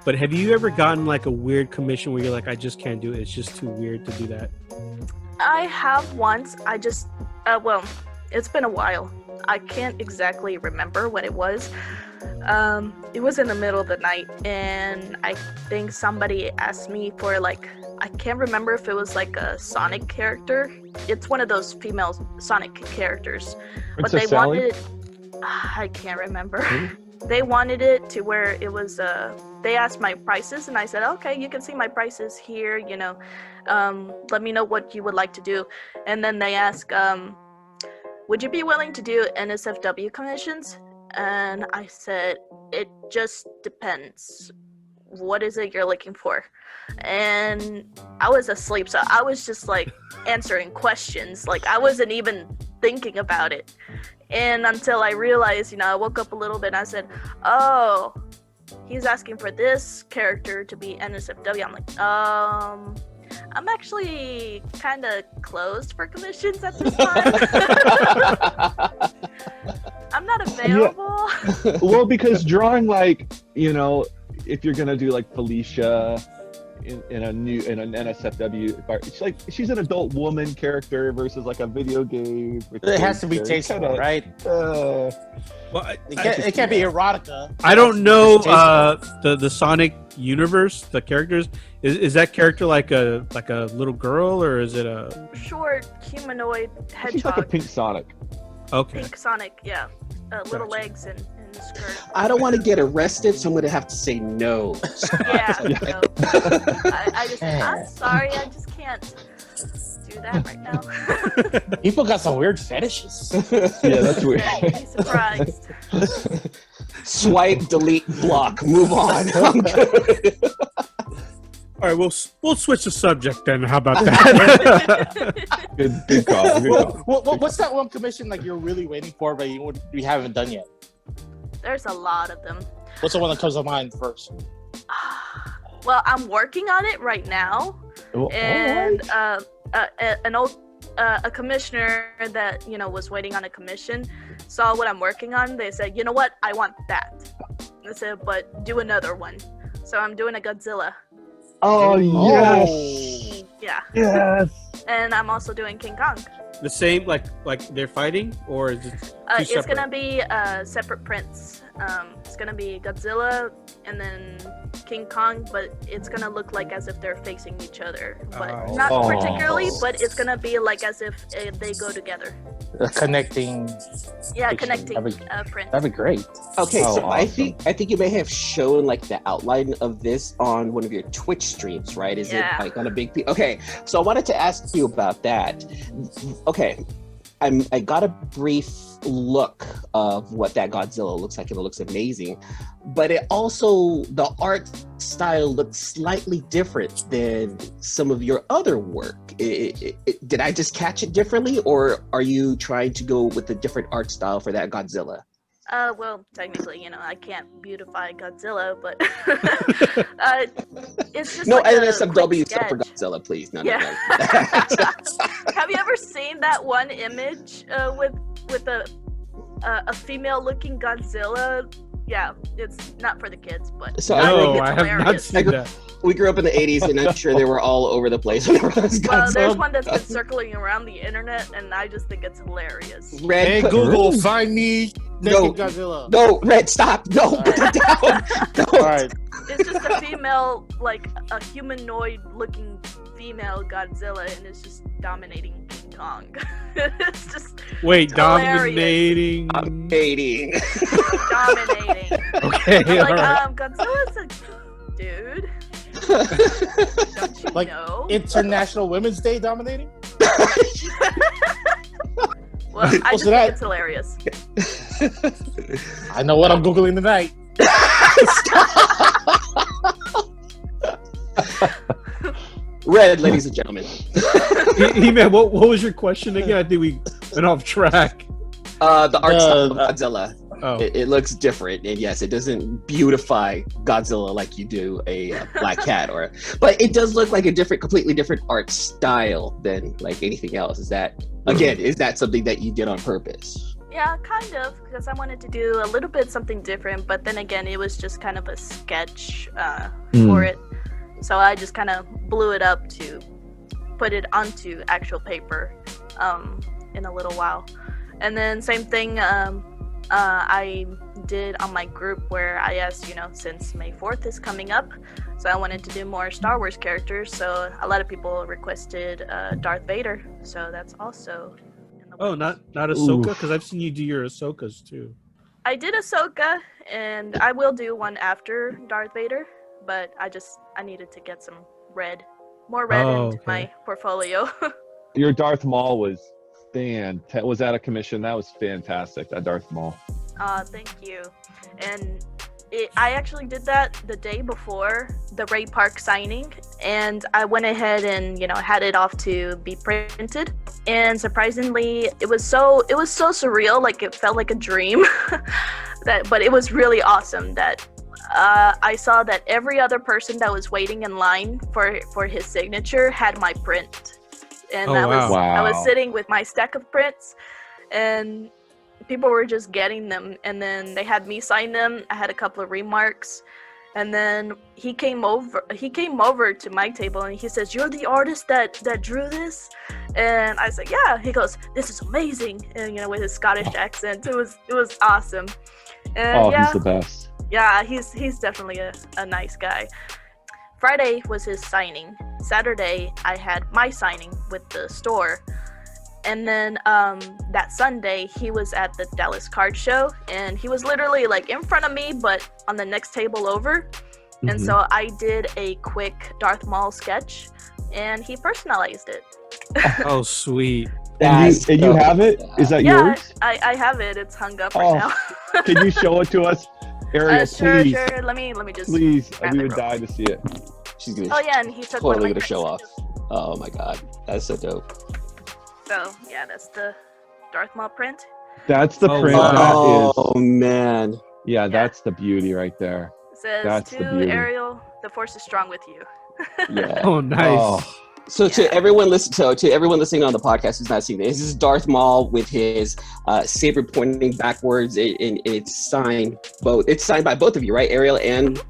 Speaker 2: but have you ever gotten like a weird commission where you're like, I just can't do it, it's just too weird to do that?
Speaker 1: I have once. I just, it's been a while. I can't exactly remember what it was. It was in the middle of the night, and I think somebody asked me for like, I can't remember if it was like a Sonic character. It's one of those female Sonic characters. But they wanted it, I can't remember. They wanted it to where it was, they asked my prices, and I said, okay, you can see my prices here, let me know what you would like to do. And then they asked, would you be willing to do NSFW commissions? And I said, it just depends. What is it you're looking for? And I was asleep, so I was just like answering questions. Like I wasn't even thinking about it. And until I realized, I woke up a little bit and I said, oh, he's asking for this character to be NSFW. I'm like, I'm actually kind of closed for commissions at this time. I'm not available.
Speaker 4: Yeah. Well, because drawing like, if you're gonna do like Felicia in an NSFW, she's an adult woman character versus like a video game.
Speaker 5: It has to be tasteful, right?
Speaker 2: Well,
Speaker 5: it can't be erotica.
Speaker 2: I don't know the Sonic universe, the characters. Is that character like a little girl, or is it a
Speaker 1: short humanoid hedgehog?
Speaker 4: She's like a pink Sonic.
Speaker 2: Okay.
Speaker 1: Pink Sonic, yeah. Little legs and the skirt.
Speaker 3: I don't want to get arrested, so I'm going to have to say no.
Speaker 1: Yeah. No. I'm sorry, I just can't do that right now.
Speaker 5: People got some weird fetishes.
Speaker 4: Yeah, that's weird.
Speaker 1: Yeah, you'd be surprised.
Speaker 3: Swipe, delete, block, move on. I'm good.
Speaker 2: All right, we'll switch the subject then. How about that?
Speaker 4: Good call.
Speaker 5: What's that one commission like you're really waiting for, but you haven't done yet?
Speaker 1: There's a lot of them.
Speaker 5: What's the one that comes to mind first?
Speaker 1: Well, I'm working on it right now, and a commissioner that was waiting on a commission saw what I'm working on. They said, you know what, I want that. I said, but do another one. So I'm doing a Godzilla.
Speaker 4: Oh yes.
Speaker 1: Yeah.
Speaker 4: Yes.
Speaker 1: And I'm also doing King Kong.
Speaker 2: The same, like they're fighting, or is it two separate?
Speaker 1: It's gonna be separate prints. It's gonna be Godzilla and then King Kong, but it's gonna look like as if they're facing each other. But not particularly, but it's gonna be like as if they go together.
Speaker 5: Connecting.
Speaker 1: Yeah,
Speaker 5: picture.
Speaker 1: connecting prints.
Speaker 5: That'd be great.
Speaker 3: Okay, so
Speaker 4: awesome.
Speaker 3: I think you may have shown like the outline of this on one of your Twitch streams, right? Is it like on a big okay, so I wanted to ask you about that. Okay, I got a brief look of what that Godzilla looks like, and it looks amazing. But it also, the art style looks slightly different than some of your other work. Did I just catch it differently, or are you trying to go with a different art style for that Godzilla?
Speaker 1: Well, technically, I can't beautify Godzilla, but it's just
Speaker 3: no,
Speaker 1: like
Speaker 3: NSFW stuff for Godzilla, please. No.
Speaker 1: Have you ever seen that one image with a female-looking Godzilla Yeah, it's not for the kids, but
Speaker 3: So
Speaker 2: No,
Speaker 1: it's
Speaker 2: I have not
Speaker 1: hilarious.
Speaker 2: seen that.
Speaker 3: We grew up in the 80s, and I'm sure they were all over the place whenever it was
Speaker 1: Well, there's
Speaker 3: Godzilla.
Speaker 1: one that's been circling around the internet, and I just think it's hilarious.
Speaker 3: Red,
Speaker 5: Hey
Speaker 3: put-
Speaker 5: Google, find me
Speaker 3: No.
Speaker 5: naked Godzilla.
Speaker 3: No, Red, stop. No,
Speaker 5: All
Speaker 3: put it down. Don't.
Speaker 5: All right.
Speaker 1: It's just a female, like a humanoid-looking female Godzilla, and it's just dominating King Kong. It's just
Speaker 2: Wait,
Speaker 1: hilarious.
Speaker 2: dominating.
Speaker 3: Dating.
Speaker 1: dominating.
Speaker 2: Okay,
Speaker 1: I'm
Speaker 2: all
Speaker 1: like,
Speaker 2: right.
Speaker 1: Godzilla's a dude. Don't you
Speaker 5: Like,
Speaker 1: know?
Speaker 5: International Women's Day dominating?
Speaker 1: Well, I just
Speaker 5: So that-
Speaker 1: think it's hilarious.
Speaker 5: I know what I'm Googling tonight.
Speaker 3: Red, ladies and gentlemen.
Speaker 2: E-Man, what was your question again? I think we went off track.
Speaker 3: The art style of Godzilla.
Speaker 2: Oh,
Speaker 3: It looks different, and yes, it doesn't beautify Godzilla like you do a black cat, but it does look like a completely different art style than like anything else. Is that something that you did on purpose?
Speaker 1: Yeah, kind of, because I wanted to do a little bit something different, but then again, it was just kind of a sketch for it. So I just kind of blew it up to put it onto actual paper in a little while. And then same thing I did on my group where I asked, since May 4th is coming up, so I wanted to do more Star Wars characters. So a lot of people requested Darth Vader. So that's also in the
Speaker 2: oh,
Speaker 1: works.
Speaker 2: not Ahsoka, because I've seen you do your Ahsokas too.
Speaker 1: I did Ahsoka, and I will do one after Darth Vader, but I needed to get some more red into my portfolio.
Speaker 4: Your Darth Maul was was out of commission. That was fantastic. That Darth Maul.
Speaker 1: Thank you. And I actually did that the day before the Ray Park signing, and I went ahead and had it off to be printed. And surprisingly, it was so surreal, like it felt like a dream. But it was really awesome that I saw that every other person that was waiting in line for his signature had my print. And I was sitting with my stack of prints, and people were just getting them, and then they had me sign them. I had a couple of remarks, and then he came over to my table, and he says, "You're the artist that drew this?" And I said, "Yeah." He goes, "This is amazing," and with his Scottish accent, it was awesome. And
Speaker 4: He's the best.
Speaker 1: Yeah, he's definitely a nice guy. Friday was his signing. Saturday, I had my signing with the store. And then that Sunday, he was at the Dallas Card Show, and he was literally like in front of me, but on the next table over. Mm-hmm. And so I did a quick Darth Maul sketch, and he personalized it.
Speaker 2: Oh, sweet.
Speaker 4: And you have it? Is that yours?
Speaker 1: I have it. It's hung up right now.
Speaker 4: Can you show it to us? Ariel,
Speaker 1: sure,
Speaker 4: please.
Speaker 1: Sure. Let me just.
Speaker 4: Please, we would die to see it.
Speaker 3: She's gonna.
Speaker 1: Oh yeah, and he took
Speaker 3: totally
Speaker 1: one of
Speaker 3: gonna show off. Oh my god, that's so dope.
Speaker 1: So yeah, that's the Darth Maul print.
Speaker 4: That's the print.
Speaker 3: Oh man.
Speaker 4: Yeah, that's the beauty right there.
Speaker 1: It says
Speaker 4: That's the
Speaker 1: to
Speaker 4: beauty.
Speaker 1: Ariel, the Force is strong with you.
Speaker 3: Yeah.
Speaker 2: Oh, nice.
Speaker 3: So to everyone listening on the podcast who's not seeing this is Darth Maul with his saber pointing backwards, and it's signed by both of you, right, Ariel? And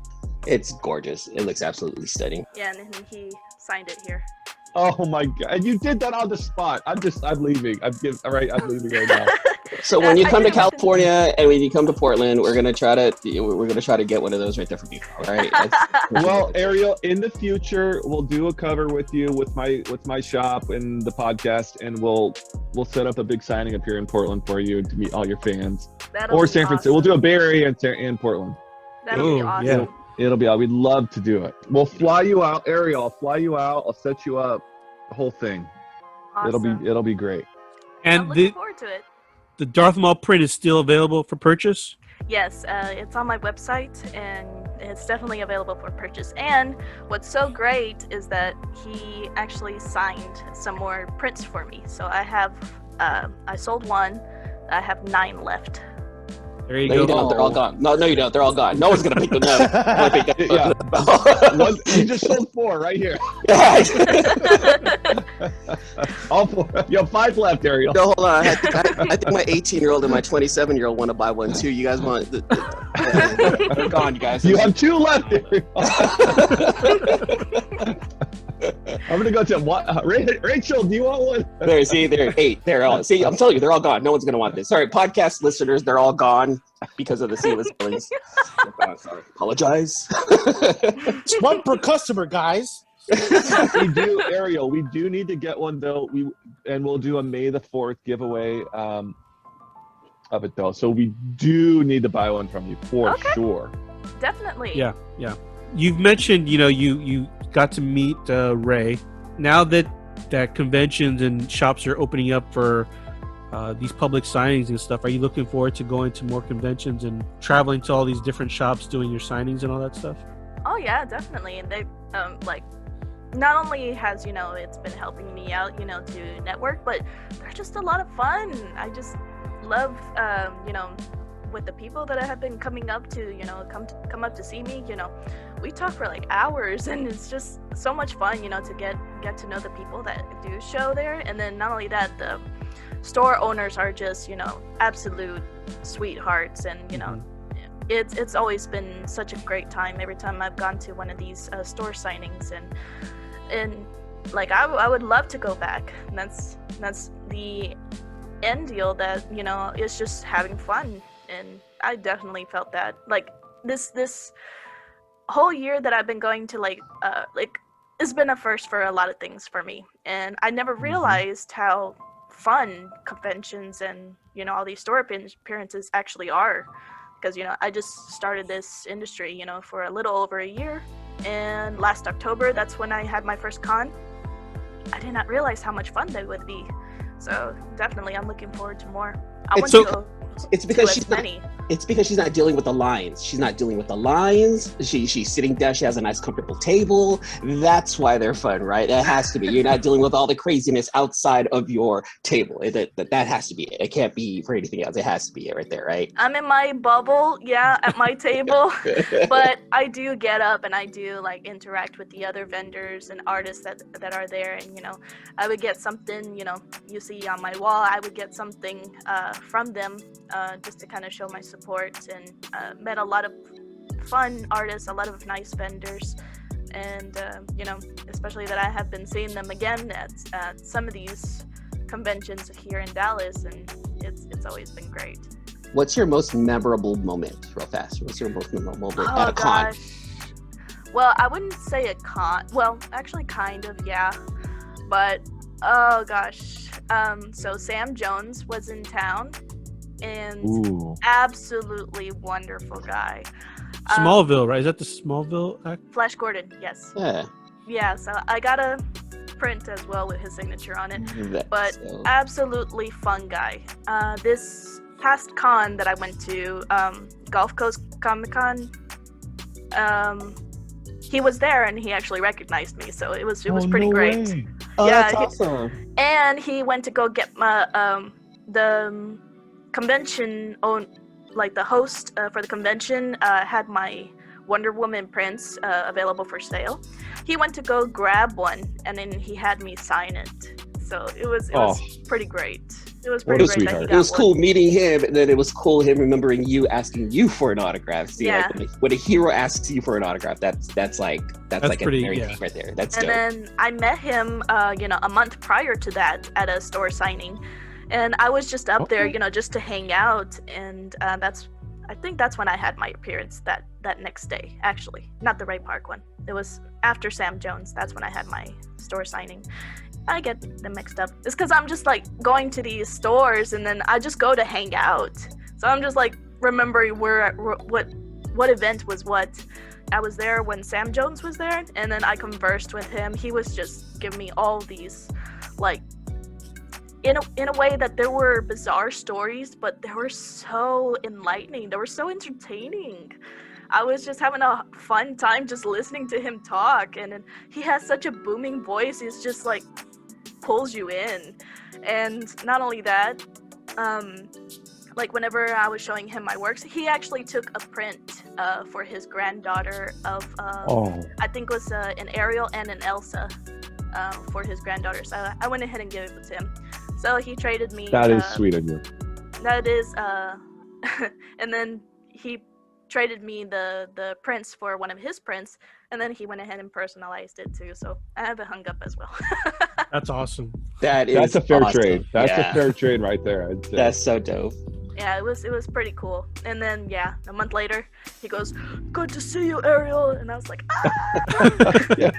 Speaker 3: it's gorgeous. It looks absolutely stunning.
Speaker 1: Yeah, and he signed it here.
Speaker 4: Oh my god! And you did that on the spot. I'm leaving. I'm leaving right now.
Speaker 3: So when you come to California and when you come to Portland, we're gonna try to get one of those right there for you. All right.
Speaker 4: Well, Ariel, in the future, we'll do a cover with you with my shop and the podcast, and we'll set up a big signing up here in Portland for you to meet all your fans.
Speaker 1: That'll
Speaker 4: Or
Speaker 1: be
Speaker 4: San Francisco.
Speaker 1: awesome.
Speaker 4: We'll do a Bay Area and Portland.
Speaker 1: That'll be awesome.
Speaker 2: yeah.
Speaker 4: It'll be. We'd love to do it. We'll fly you out, Ariel. I'll fly you out. I'll set you up. The whole thing.
Speaker 1: Awesome.
Speaker 4: It'll be great.
Speaker 1: I'm
Speaker 2: And
Speaker 1: looking forward to it.
Speaker 2: the Darth Maul print is still available for purchase?
Speaker 1: Yes, it's on my website, and it's definitely available for purchase. And what's so great is that he actually signed some more prints for me. So I sold one. I have 9 left.
Speaker 2: There you
Speaker 3: No,
Speaker 2: go.
Speaker 3: you don't. They're all gone. No, you don't. They're all gone. No one's gonna pick them up.
Speaker 4: Yeah. You just sold 4 right here. All four. You have 5 left, Ariel.
Speaker 3: No, hold on. I think my 18-year-old and my 27-year-old want to buy one too. You guys want? They're gone, you guys.
Speaker 4: You have 2 left, Ariel. I'm gonna go to Rachel. Do you want one?
Speaker 3: There, see, there, 8. They're all. See, I'm telling you, they're all gone. No one's gonna want this. Sorry, podcast listeners, they're all gone because of the C-list villains. Sorry, apologize.
Speaker 5: It's one per customer, guys.
Speaker 4: We do, Ariel. We do need to get one though. We'll do a May the 4th giveaway of it though. So we do need to buy one from you for sure.
Speaker 1: Definitely.
Speaker 2: Yeah. You've mentioned, you got to meet Ray. Now that conventions and shops are opening up for these public signings and stuff, are you looking forward to going to more conventions and traveling to all these different shops doing your signings and all that stuff?
Speaker 1: Oh yeah, definitely. And they not only has it's been helping me out to network, but they're just a lot of fun. I just love with the people that I have been coming up to come up to see me. We talk for like hours, and it's just so much fun to get to know the people that do show there. And then not only that, the store owners are just absolute sweethearts, and it's always been such a great time every time I've gone to one of these store signings, and like I would love to go back. And that's the end deal, that it's just having fun. And I definitely felt that like this whole year that I've been going to it's been a first for a lot of things for me, and I never realized how fun conventions and all these store appearances actually are, because I just started this industry for a little over a year, and last October, that's when I had my first con. I did not realize how much fun they would be, so definitely I'm looking forward to more. I want to go.
Speaker 3: It's because she's not dealing with the lines. She's not dealing with the lines. She's sitting down. She has a nice, comfortable table. That's why they're fun, right? It has to be. You're not dealing with all the craziness outside of your table. That has to be it. It can't be for anything else. It has to be it right there, right?
Speaker 1: I'm in my bubble, at my table, but I do get up and I do interact with the other vendors and artists that are there, and I would get something you see on my wall. I would get something from them. Just to kind of show my support, and met a lot of fun artists, a lot of nice vendors, and especially that I have been seeing them again at some of these conventions here in Dallas, and it's always been great.
Speaker 3: What's your most memorable moment, real fast? What's your most memorable moment at a con?
Speaker 1: Well, I wouldn't say a con. Well, actually, kind of, yeah. But oh gosh, so Sam Jones was in town. And absolutely wonderful guy.
Speaker 2: Smallville, right? Is that the Smallville act?
Speaker 1: Flash Gordon, yes. Yeah, so I got a print as well with his signature on it. Absolutely fun guy. This past con that I went to, Gulf Coast Comic Con, he was there and he actually recognized me, so it was pretty great.
Speaker 3: Way. Oh, yeah, that's awesome.
Speaker 1: And he went to go get my the convention the host for the convention had my Wonder Woman prints available for sale. He went to go grab one, and then he had me sign it. So it was pretty great. It was pretty great that he got
Speaker 3: It was cool
Speaker 1: one.
Speaker 3: meeting him, and then it was cool him remembering you, asking you for an autograph. See,
Speaker 1: Yeah.
Speaker 3: When a hero asks you for an autograph, that's like
Speaker 2: pretty,
Speaker 3: a very deep right there. That's
Speaker 1: And
Speaker 3: dope.
Speaker 1: then I met him, a month prior to that at a store signing, and I was just up there, just to hang out, and I think that's when I had my appearance that next day. Actually, not the Ray Park one. It was after Sam Jones. That's when I had my store signing. I get them mixed up. It's because I'm just going to these stores, and then I just go to hang out. So I'm just remembering what event was what. I was there when Sam Jones was there, and then I conversed with him. He was just giving me all these in a way that there were bizarre stories, but they were so enlightening. They were so entertaining. I was just having a fun time just listening to him talk, and he has such a booming voice. He's just pulls you in. And not only that, whenever I was showing him my works, he actually took a print for his granddaughter of I think it was an Ariel and an Elsa. for his granddaughter. So I went ahead and gave it to him. So he traded me.
Speaker 4: That is sweet of you.
Speaker 1: That is, and then he traded me the prints for one of his prints, and then he went ahead and personalized it too. So I have it hung up as well.
Speaker 2: That's awesome.
Speaker 4: That's a fair
Speaker 3: awesome.
Speaker 4: trade. That's
Speaker 3: Yeah.
Speaker 4: a fair trade right there. I'd say.
Speaker 3: That's so dope.
Speaker 1: Yeah, it was pretty cool. And then a month later, he goes, "Good to see you, Ariel," and I was like,
Speaker 4: Yeah.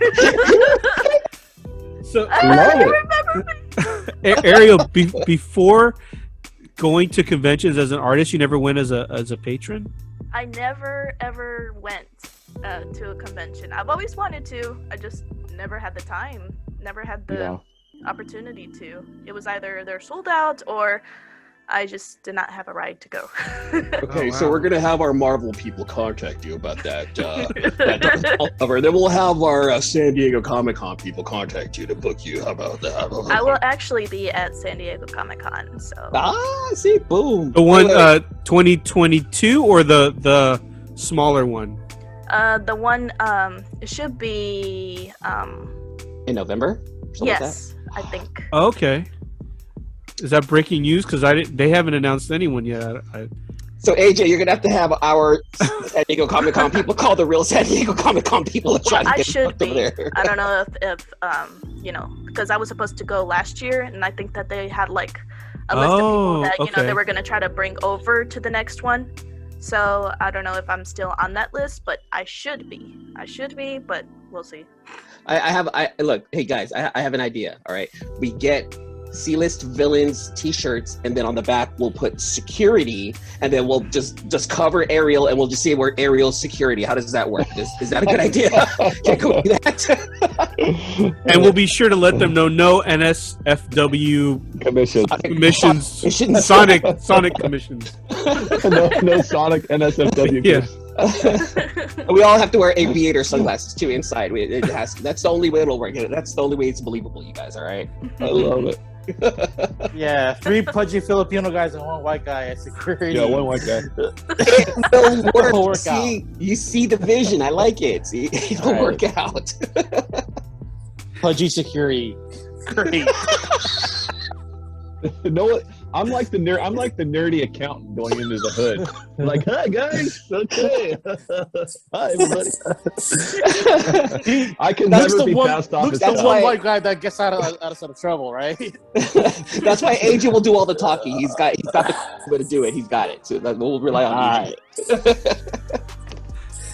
Speaker 2: So
Speaker 4: Love it.
Speaker 1: remember me.
Speaker 2: Ariel, before going to conventions as an artist, you never went as a patron?
Speaker 1: I never ever went to a convention. I've always wanted to. I just never had the time. Never had the opportunity to. It was either they're sold out or I just did not have a ride to go.
Speaker 3: Okay,
Speaker 2: Oh,
Speaker 3: so
Speaker 2: wow.
Speaker 3: we're gonna have our Marvel people contact you about that. Or then we'll have our San Diego Comic-Con people contact you to book you. How about that?
Speaker 1: I will actually be at San Diego Comic-Con, so
Speaker 3: See, boom.
Speaker 2: The one
Speaker 3: Wait.
Speaker 2: 2022 or the smaller one?
Speaker 1: the one it should be
Speaker 3: In November? Something
Speaker 1: yes, I think.
Speaker 2: Oh, okay. Is that breaking news? Because they haven't announced anyone yet.
Speaker 3: So AJ, you're gonna have to have our San Diego Comic Con people call the real San Diego Comic Con people and try to
Speaker 1: I
Speaker 3: get
Speaker 1: should
Speaker 3: booked over
Speaker 1: be.
Speaker 3: there.
Speaker 1: I don't know if because I was supposed to go last year, and I think that they had like a list of people that
Speaker 2: okay.
Speaker 1: they were gonna try to bring over to the next one. So I don't know if I'm still on that list, but I should be. But we'll see.
Speaker 3: Look, hey guys, I have an idea. All right, we get C-list villains T-shirts, and then on the back we'll put security, and then we'll just cover Ariel, and we'll just say we're Ariel's security. How does that work? Is that a good idea? Can we do that?
Speaker 2: And we'll be sure to let them know no NSFW
Speaker 4: Commission.
Speaker 2: commissions,
Speaker 3: Commissions.
Speaker 2: Sonic commissions.
Speaker 4: no Sonic NSFW.
Speaker 2: Yeah.
Speaker 3: We all have to wear aviator sunglasses too inside. That's the only way it'll work. That's the only way it's believable, you guys. All right.
Speaker 4: I love it.
Speaker 5: Yeah, 3 pudgy Filipino guys and 1 white guy as security.
Speaker 4: Yeah, one white guy.
Speaker 3: It'll work.
Speaker 5: It'll work
Speaker 3: See, you see the vision. I like it. See, it'll
Speaker 5: All
Speaker 3: work out.
Speaker 5: Pudgy security. Great.
Speaker 4: You know what? I'm like the nerdy accountant going into the hood. I'm like, hi guys. Okay. Hi everybody. I can
Speaker 5: Luke's
Speaker 4: never
Speaker 5: the
Speaker 4: be
Speaker 5: one,
Speaker 4: passed off
Speaker 5: Luke's
Speaker 4: as
Speaker 5: the
Speaker 3: That's
Speaker 5: one
Speaker 3: why-
Speaker 5: white guy that gets out of trouble, right?
Speaker 3: That's why AJ will do all the talking. He's got the charisma to do it. He's got it. So we'll rely on
Speaker 5: All
Speaker 3: AJ.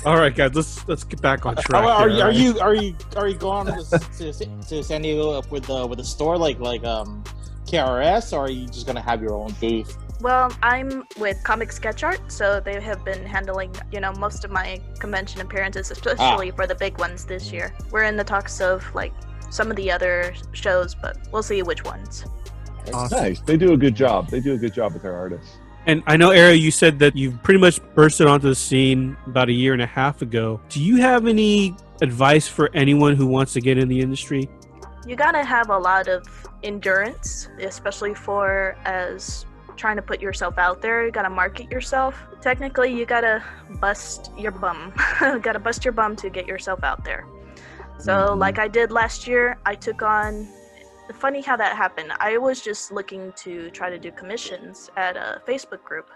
Speaker 2: All right, guys, let's get back on track.
Speaker 5: Are
Speaker 2: here, all right?
Speaker 5: you going to San Diego with the store like KRS, or are you just gonna have your own booth?
Speaker 1: Well, I'm with Comic Sketch Art, so they have been handling, most of my convention appearances, especially for the big ones this year. We're in the talks of like some of the other shows, but we'll see which ones.
Speaker 2: Awesome.
Speaker 4: Nice. They do a good job. They do a good job with their artists.
Speaker 2: And I know, Ariel, you said that you've pretty much bursted onto the scene about 1.5 years ago. Do you have any advice for anyone who wants to get in the industry?
Speaker 1: You gotta have a lot of endurance, especially for as trying to put yourself out there. You gotta market yourself. Technically, you gotta bust your bum. Gotta bust your bum to get yourself out there. So like I did last year, I took on, funny how that happened. I was just looking to try to do commissions at a Facebook group,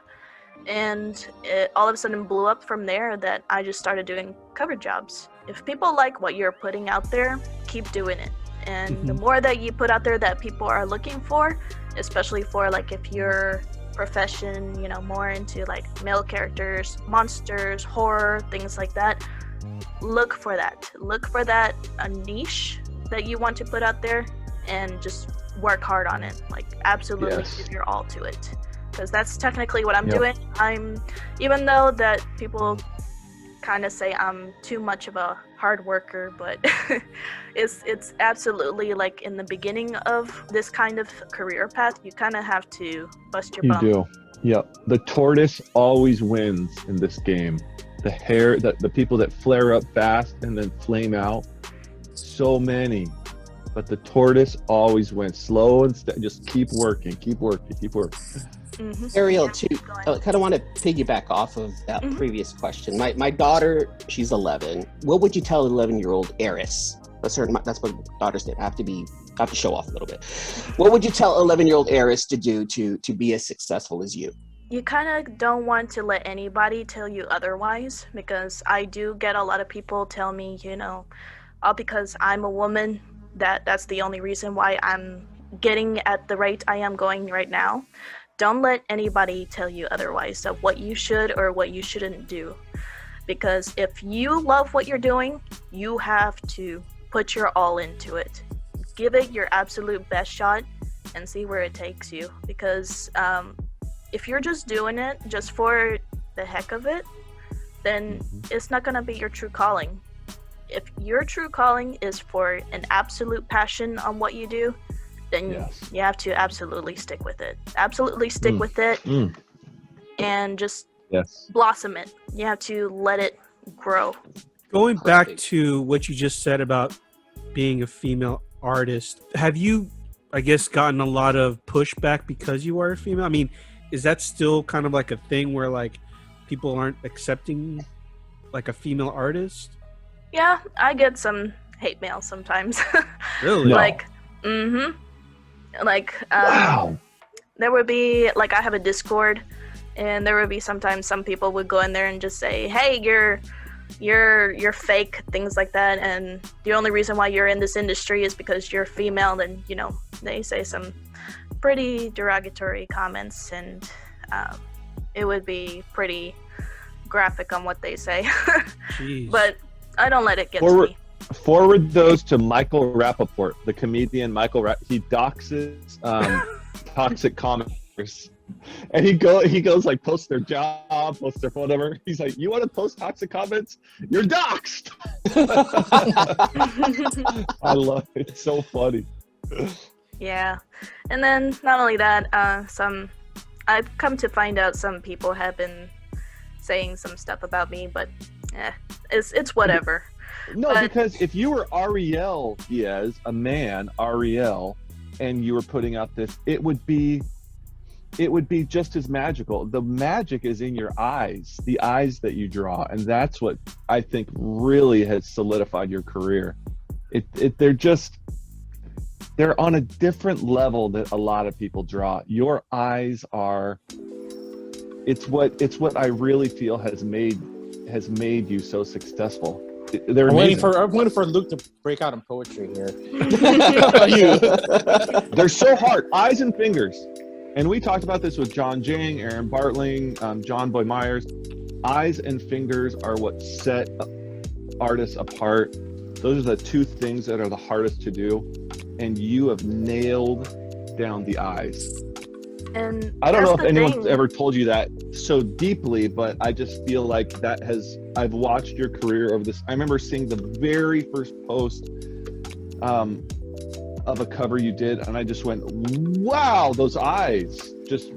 Speaker 1: and it all of a sudden blew up from there that I just started doing cover jobs. If people like what you're putting out there, keep doing it. And the more that you put out there that people are looking for, especially for like if your profession, more into like male characters, monsters, horror, things like that, look for that a niche that you want to put out there, and just work hard on it. Like absolutely
Speaker 4: Yes.
Speaker 1: give your all to it, because that's technically what I'm
Speaker 4: Yep.
Speaker 1: doing. Even though that people kind of say I'm too much of a hard worker, but it's absolutely like in the beginning of this kind of career path, you kind of have to bust your
Speaker 4: You
Speaker 1: bum.
Speaker 4: do. Yep. The tortoise always wins in this game. The people that flare up fast and then flame out. So many. But the tortoise always wins. Slow and just keep working.
Speaker 1: Mhm.
Speaker 3: Ariel,
Speaker 1: Yeah,
Speaker 3: too.
Speaker 1: keep going.
Speaker 3: I kind of want to piggyback off of that
Speaker 1: Mhm.
Speaker 3: previous question. My daughter, she's 11. What would you tell an 11-year-old heiress That's what daughters did. Have to show off a little bit. What would you tell 11-year-old Eris to do to be as successful as you?
Speaker 1: You kind of don't want to let anybody tell you otherwise, because I do get a lot of people tell me, all because I'm a woman, that's the only reason why I'm getting at the rate I am going right now. Don't let anybody tell you otherwise of what you should or what you shouldn't do. Because if you love what you're doing, you have to put your all into it. Give it your absolute best shot and see where it takes you. Because if you're just doing it just for the heck of it, then it's not going to be your true calling. If your true calling is for an absolute passion on what you do, then you have to absolutely stick with it. Absolutely stick with it and just blossom it. You have to let it grow.
Speaker 2: Going back to what you just said about being a female artist, have you, I guess, gotten a lot of pushback because you are a female? I mean, is that still kind of like a thing where like people aren't accepting like a female artist?
Speaker 1: Yeah, I get some hate mail sometimes.
Speaker 2: Really?
Speaker 1: Like, wow. There would be, like, I have a Discord, and there would be sometimes some people would go in there and just say, hey, you're fake, things like that, and the only reason why you're in this industry is because you're female. And they say some pretty derogatory comments, and it would be pretty graphic on what they say. But I don't let it get to me.
Speaker 4: Forward those to Michael Rappaport, the comedian Michael he doxes toxic commenters. And he goes like, post their job, post their whatever. He's like, you want to post toxic comments? You're doxed. I love it. It's so funny.
Speaker 1: Yeah. And then not only that, I've come to find out some people have been saying some stuff about me, but it's whatever.
Speaker 4: No, because if you were Ariel Diaz, a man, Ariel, and you were putting out this, it would be just as magical. The magic is in your eyes, the eyes that you draw, and that's what I think really has solidified your career. They're on a different level that a lot of people draw. Your eyes are. It's what I really feel has made you so successful. I'm
Speaker 5: waiting for Luke to break out in poetry here.
Speaker 4: They're so hard. Eyes and fingers. And we talked about this with John Jang, Aaron Bartling, John Boy Myers. Eyes and fingers are what set artists apart. Those are the two things that are the hardest to do. And you have nailed down the eyes.
Speaker 1: And
Speaker 4: I don't know if anyone's ever told you that so deeply, but I just feel like I've watched your career over this. I remember seeing the very first post of a cover you did, and I just went, wow, those eyes just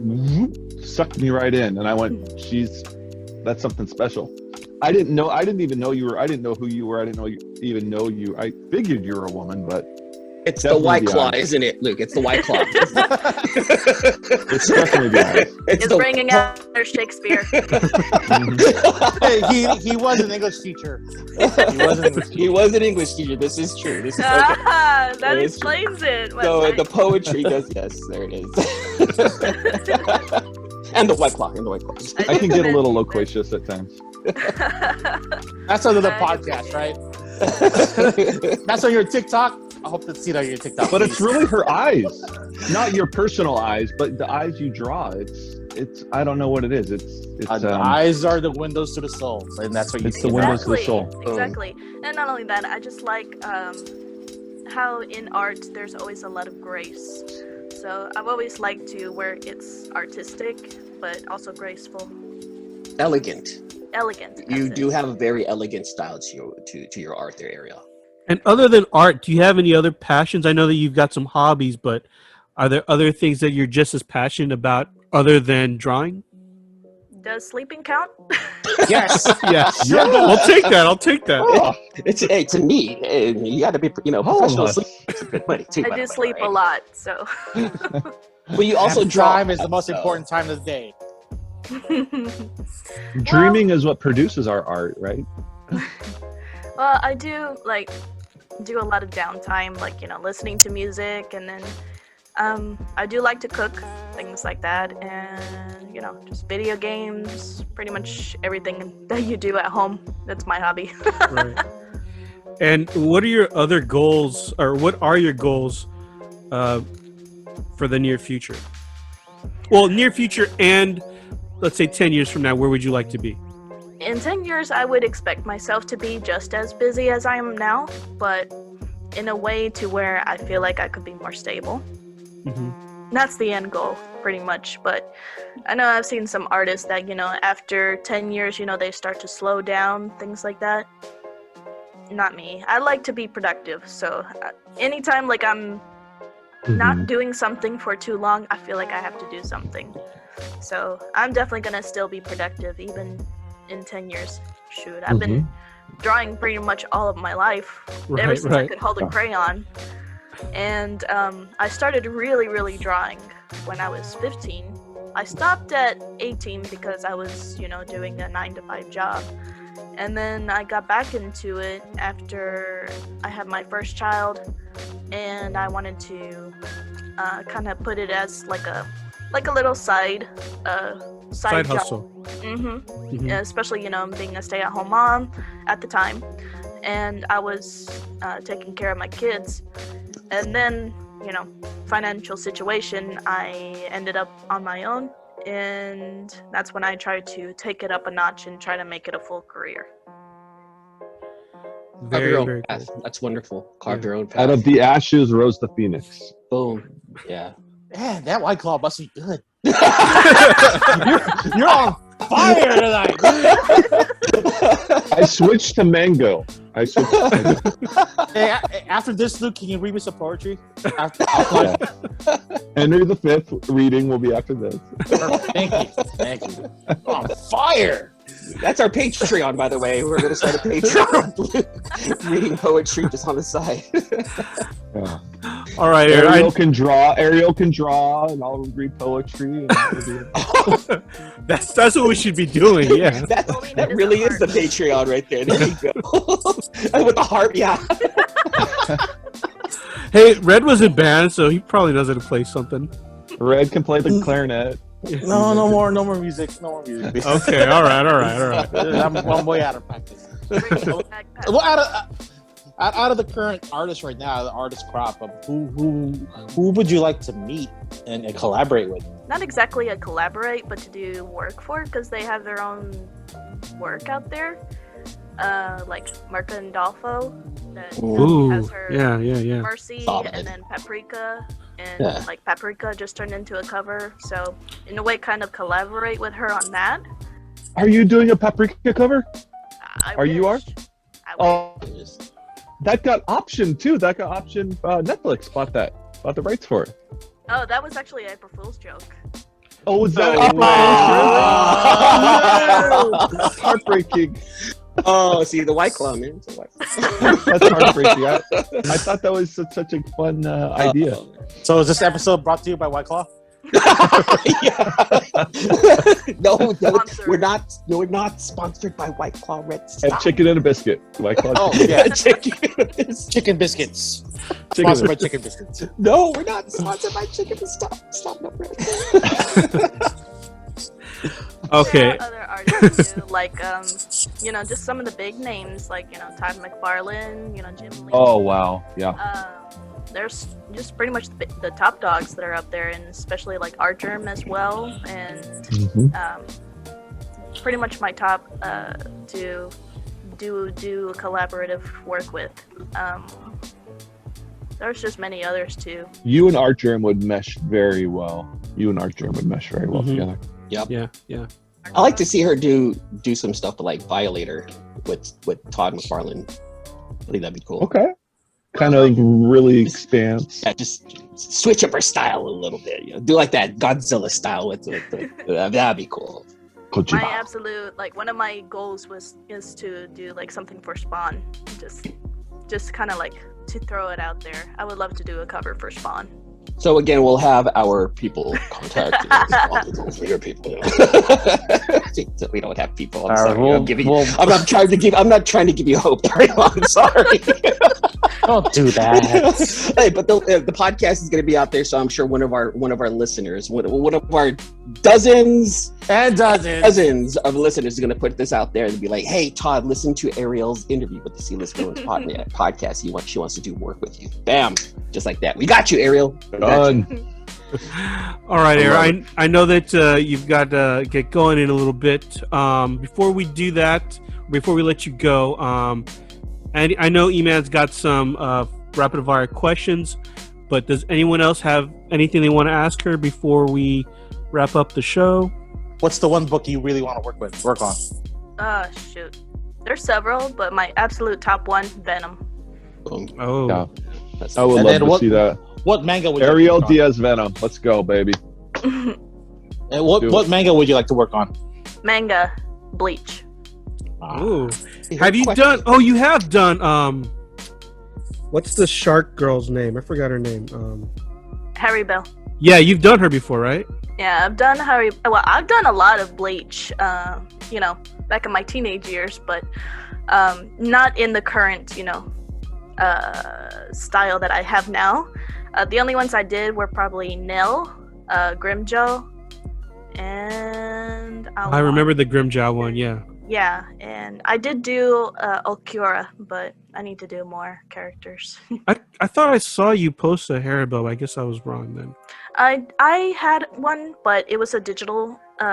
Speaker 4: sucked me right in. And I went, that's something special. I didn't even know you were, I didn't know who you were. I didn't even know you. I figured you were a woman, but
Speaker 3: it's the White Claw, isn't it, Luke? It's the White Claw.
Speaker 4: It's definitely the eyes.
Speaker 1: It's bringing out their Shakespeare.
Speaker 5: Hey, he was an English teacher.
Speaker 3: He was an English teacher. This is true. This is okay.
Speaker 1: That explains it.
Speaker 3: So the poetry does. Yes, there it is. And the White Claw.
Speaker 4: I can get a little loquacious at times.
Speaker 5: That's another podcast, right? That's on your TikTok. I hope to see that on your TikTok.
Speaker 4: But it's really her eyes, not your personal eyes, but the eyes you draw. It's I don't know what it is. It's
Speaker 5: the eyes are the windows to the soul, and that's what you see.
Speaker 4: It's the windows to the soul.
Speaker 1: Exactly. And not only that, I just like how in art there's always a lot of grace. So I've always liked to where it's artistic, but also graceful.
Speaker 3: Elegant. You do have a very elegant style to your art there, Ariel.
Speaker 2: And other than art, do you have any other passions? I know that you've got some hobbies, but are there other things that you're just as passionate about other than drawing?
Speaker 1: Does sleeping count?
Speaker 5: Yes.
Speaker 2: Yes. Yeah. I'll take that.
Speaker 3: Oh, to me, you got to be, professional sleep. It's a good money too.
Speaker 1: I do sleep a lot, so.
Speaker 3: But you also draw.
Speaker 5: Time is the most important time of the day.
Speaker 4: Dreaming is what produces our art, right?
Speaker 1: Well, I do do a lot of downtime, like, listening to music, and then I do like to cook, things like that, and, just video games, pretty much everything that you do at home. That's my hobby.
Speaker 2: Right. And what are your other goals, or what are your goals for the near future? Well, near future and let's say 10 years from now, where would you like to be?
Speaker 1: In 10 years, I would expect myself to be just as busy as I am now, but in a way to where I feel like I could be more stable.
Speaker 2: Mm-hmm.
Speaker 1: That's the end goal, pretty much. But I know I've seen some artists that, after 10 years, they start to slow down, things like that. Not me. I like to be productive. So anytime like I'm not doing something for too long, I feel like I have to do something. So I'm definitely going to still be productive even in 10 years. Shoot, I've been drawing pretty much all of my life, ever since I could hold a crayon. And I started really, really drawing when I was 15. I stopped at 18 because I was, doing a 9-to-5 job. And then I got back into it after I had my first child, and I wanted to kind of put it as like a little side job.
Speaker 2: Hustle.
Speaker 1: Yeah, especially being a stay-at-home mom at the time, and I was taking care of my kids, and then financial situation, I ended up on my own. And that's when I tried to take it up a notch and try to make it a full career.
Speaker 2: Very, very
Speaker 3: path.
Speaker 2: cool.
Speaker 3: That's wonderful. Carve your own path.
Speaker 4: Out of the ashes rose the phoenix.
Speaker 3: Boom. Yeah.
Speaker 5: Man, that White Claw must be good. you're on fire tonight.
Speaker 4: I switched to mango.
Speaker 5: Hey, after this, Luke, can you read me some poetry?
Speaker 4: Henry V reading will be after this.
Speaker 5: Thank you. On fire.
Speaker 3: That's our Patreon, by the way. We're going to start a Patreon reading poetry just on the side.
Speaker 4: Yeah.
Speaker 2: All right,
Speaker 4: Ariel can draw, and I'll read poetry.
Speaker 2: That's what we should be doing. Yeah,
Speaker 3: that really is the Patreon right there. There you go. With the heart, yeah.
Speaker 2: Hey, Red was in band, so he probably knows how to play something.
Speaker 4: Red can play the clarinet.
Speaker 5: No more music. No more music.
Speaker 2: Okay, all right.
Speaker 5: I'm way out of practice. Well, out of the current artists right now, the artist crop, who would you like to meet and collaborate with?
Speaker 1: Not exactly a collaborate, but to do work for, because they have their own work out there. Like Marca and Dolfo, that has her
Speaker 2: yeah.
Speaker 1: Mercy, and then Paprika, and like Paprika just turned into a cover. So in a way, kind of collaborate with her on that.
Speaker 4: Are you doing a Paprika cover? You are?
Speaker 1: I wish.
Speaker 4: That got optioned too. Netflix bought the rights for it.
Speaker 1: Oh, that was actually an April Fool's joke.
Speaker 4: Oh, was that That's heartbreaking.
Speaker 3: Oh, see, the White Claw, man.
Speaker 4: That's heartbreaking. I thought that was such a fun idea.
Speaker 5: So is this episode brought to you by White Claw?
Speaker 3: No, we're not sponsored by White Claw. Red.
Speaker 4: And chicken and a biscuit. White Claw.
Speaker 5: Oh yeah, chicken biscuits. Sponsored by Chicken Biscuits.
Speaker 3: No, we're not sponsored by Chicken Biscuits. Stop, no, Red.
Speaker 1: There
Speaker 2: Okay.
Speaker 1: are other artists too, like just some of the big names, like Todd McFarlane, Jim Lee.
Speaker 4: Oh wow, yeah.
Speaker 1: There's just pretty much the top dogs that are up there, and especially like Artgerm as well, and pretty much my top to do collaborative work with. There's just many others too.
Speaker 4: You and Artgerm would mesh very well. Together.
Speaker 3: Yep.
Speaker 2: Yeah.
Speaker 3: I like to see her do some stuff like Violator with Todd McFarlane. I think that'd be cool.
Speaker 4: Okay. Kind of really expands.
Speaker 3: Yeah, just switch up her style a little bit. Do like that Godzilla style with that'd be cool.
Speaker 1: My absolute one of my goals is to do like something for Spawn. Just kind of like to throw it out there. I would love to do a cover for Spawn.
Speaker 3: So again, we'll have our people contact for your people. So we don't have people. I'm sorry. I'm not trying to give you hope. I'm sorry.
Speaker 5: Don't do that.
Speaker 3: Hey, but the podcast is going to be out there, so I'm sure one of our listeners, one of our dozens of listeners is going to put this out there and be like, "Hey, Todd, listen to Ariel's interview with the C-List Villains podcast. She wants to do work with you." Bam, just like that. We got you, Ariel.
Speaker 4: Done.
Speaker 2: All right, Ariel. I know that you've got to get going in a little bit. Before we do that, before we let you go, and I know E-Man's got some rapid fire questions, but does anyone else have anything they want to ask her before we wrap up the show?
Speaker 5: What's the one book you really want to work on?
Speaker 1: Shoot. There's several, but my absolute top one, Venom.
Speaker 2: Oh.
Speaker 4: Yeah. I would love to see that.
Speaker 5: What manga would you
Speaker 4: Ariel
Speaker 5: like to work
Speaker 4: Diaz Venom. Let's go, baby.
Speaker 5: on? And what manga would you like to work on?
Speaker 1: Manga, Bleach.
Speaker 2: Ooh. Have you done? Oh, you have done. What's the shark girl's name? I forgot her name.
Speaker 1: Harry Bell.
Speaker 2: Yeah, you've done her before, right?
Speaker 1: Yeah, I've done I've done a lot of Bleach, back in my teenage years, but not in the current, style that I have now. The only ones I did were probably Nil, Grimjoe, and
Speaker 2: I remember the Grimjaw one, yeah.
Speaker 1: Yeah, and I did do Okura, but I need to do more characters.
Speaker 2: I thought I saw you post a Haribo. I guess I was wrong then.
Speaker 1: I had one, but it was a digital sketch.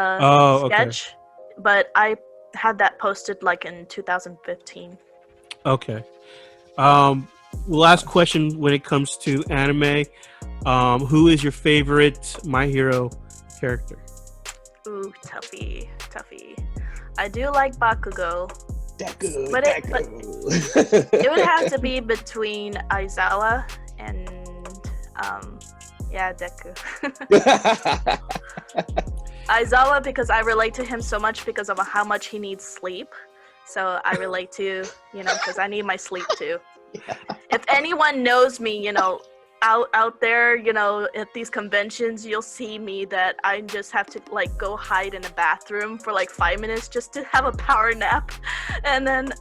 Speaker 1: Okay. But I had that posted like in 2015.
Speaker 2: Okay. Last question when it comes to anime. Who is your favorite My Hero character?
Speaker 1: Ooh, toughy. I do like Bakugo.
Speaker 3: Deku,
Speaker 1: but it would have to be between Aizawa and Deku. Aizawa, because I relate to him so much because of how much he needs sleep. So I relate to, because I need my sleep too. Yeah. If anyone knows me, out there, at these conventions, you'll see me that I just have to go hide in a bathroom for 5 minutes just to have a power nap. And then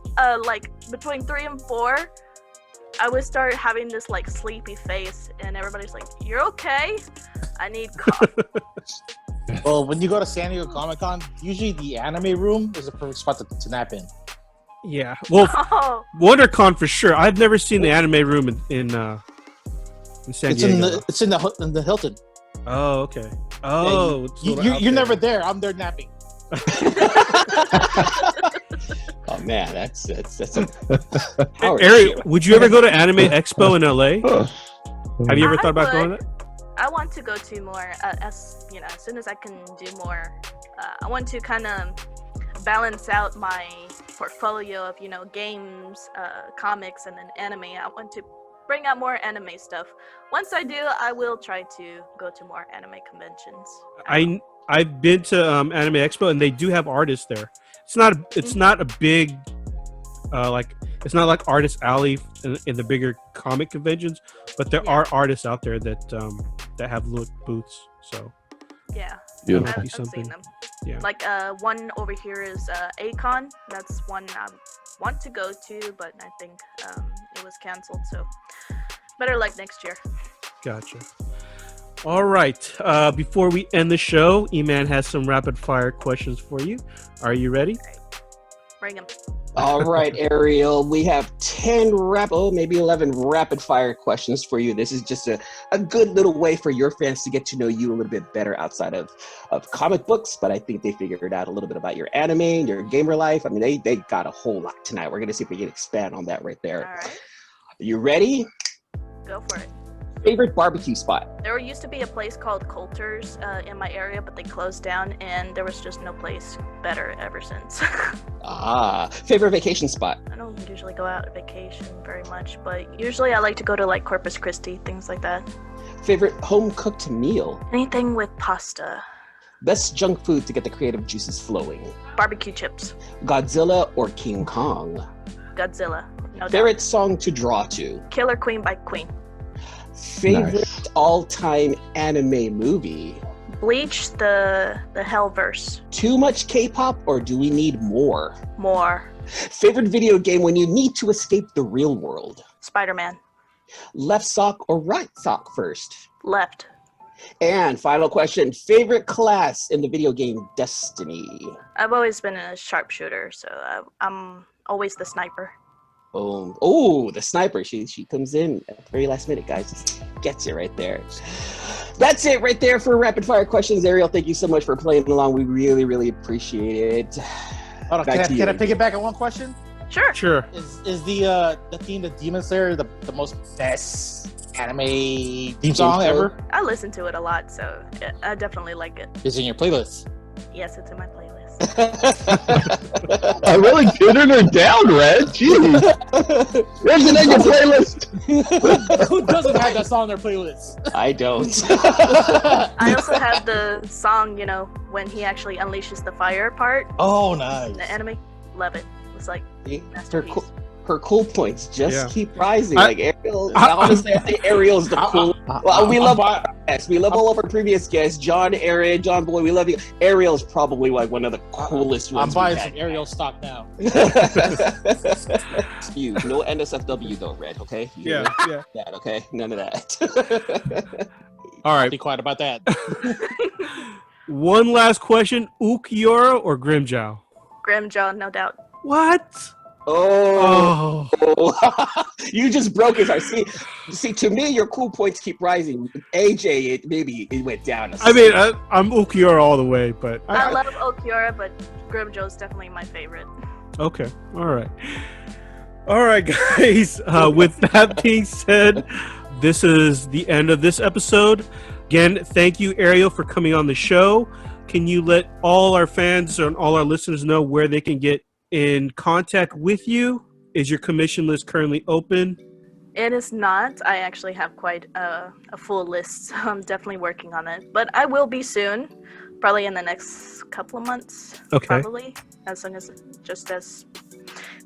Speaker 1: between 3 and 4, I would start having this sleepy face and everybody's like, "You're okay?" I need coffee.
Speaker 5: Well, when you go to San Diego Comic-Con, usually the anime room is a perfect spot to nap in.
Speaker 2: Yeah. Well, WonderCon for sure. I've never seen the anime room in San Diego.
Speaker 5: It's in the Hilton.
Speaker 2: Oh, okay. Oh,
Speaker 5: yeah, you're never there. I'm there napping.
Speaker 3: Oh man, that's
Speaker 2: Ariel, would you ever go to Anime Expo in LA? Have you ever thought about going there?
Speaker 1: I want to go to more as soon as I can do more. I want to kind of balance out my portfolio of games, comics, and then anime. I want to bring out more anime stuff. Once I do, I will try to go to more anime conventions.
Speaker 2: I've been to Anime Expo and they do have artists there. It's not a big it's not like Artist Alley in the bigger comic conventions, but there are artists out there that have booths. So
Speaker 1: yeah,
Speaker 2: I've
Speaker 1: seen them.
Speaker 2: Yeah,
Speaker 1: one over here is Akon. That's one I want to go to, but I think it was canceled. So better next year. Gotcha.
Speaker 2: All right. Before we end the show, E-Man has some rapid fire questions for you. Are you ready?
Speaker 1: Okay. Bring them.
Speaker 3: All right, Ariel. We have maybe 11 rapid fire questions for you. This is just a good little way for your fans to get to know you a little bit better outside of comic books. But I think they figured out a little bit about your anime and your gamer life. I mean, they got a whole lot tonight. We're going to see if we can expand on that right there.
Speaker 1: All right.
Speaker 3: You ready?
Speaker 1: Go for it.
Speaker 3: Favorite barbecue spot?
Speaker 1: There used to be a place called Coulter's in my area, but they closed down, and there was just no place better ever since.
Speaker 3: Favorite vacation spot?
Speaker 1: I don't usually go out on vacation very much, but usually I like to go to Corpus Christi, things like that.
Speaker 3: Favorite home-cooked meal?
Speaker 1: Anything with pasta.
Speaker 3: Best junk food to get the creative juices flowing?
Speaker 1: Barbecue chips.
Speaker 3: Godzilla or King Kong?
Speaker 1: Godzilla. No
Speaker 3: Favorite
Speaker 1: doubt.
Speaker 3: song to draw to?
Speaker 1: Killer Queen by Queen.
Speaker 3: Favorite all-time anime movie?
Speaker 1: Bleach, the Hellverse.
Speaker 3: Too much K-pop, or do we need more?
Speaker 1: More.
Speaker 3: Favorite video game when you need to escape the real world?
Speaker 1: Spider-Man.
Speaker 3: Left sock or right sock first?
Speaker 1: Left.
Speaker 3: And final question, favorite class in the video game Destiny?
Speaker 1: I've always been a sharpshooter, so I'm always the sniper.
Speaker 3: Oh, the sniper. She comes in at the very last minute, guys. Just gets it right there. That's it right there for rapid fire questions. Ariel, thank you so much for playing along. We really, really appreciate it.
Speaker 5: Hold on, can I pick it back on one question?
Speaker 1: Sure.
Speaker 5: Is the theme of Demon Slayer the most best anime theme song ever?
Speaker 1: I listen to it a lot, so yeah, I definitely like it.
Speaker 5: Is it in your playlist?
Speaker 1: Yes, it's in my playlist.
Speaker 4: I'm really tuning her down, Red. Jeez. Where's it in your playlist?
Speaker 5: Who doesn't have that song on their playlist?
Speaker 3: I don't.
Speaker 1: I also have the song, when he actually unleashes the fire part.
Speaker 5: Oh, nice.
Speaker 1: The anime. Love it. It's like masterpiece.
Speaker 3: Her cool points just keep rising. Ariel,
Speaker 2: I
Speaker 3: honestly, I think Ariel's the cool. Well, we love our guests. We love all of our previous guests. John, Aaron, John Boy, we love you. Ariel's probably like one of the coolest ones.
Speaker 5: I'm buying some Ariel stock now.
Speaker 3: You no NSFW though, Red. Okay.
Speaker 2: Yeah.
Speaker 3: That okay. None of that.
Speaker 2: All right.
Speaker 5: Be quiet about that.
Speaker 2: One last question: Ukiora or Grimjow?
Speaker 1: Grimjaw, no doubt.
Speaker 2: What?
Speaker 3: Oh. You just broke his heart. See, to me, your cool points keep rising. AJ, it went down.
Speaker 2: I mean, I'm Ukiora all the way, but
Speaker 1: I love Ukiora, but Grimjaw is definitely my favorite.
Speaker 2: Okay. All right, guys. With that being said, this is the end of this episode. Again, thank you, Ariel, for coming on the show. Can you let all our fans and all our listeners know where they can get in contact with you? Is your commission list currently open?
Speaker 1: It is not. I actually have quite a full list, so I'm definitely working on it. But I will be soon, probably in the next couple of months.
Speaker 2: Okay.
Speaker 1: Probably, as soon as if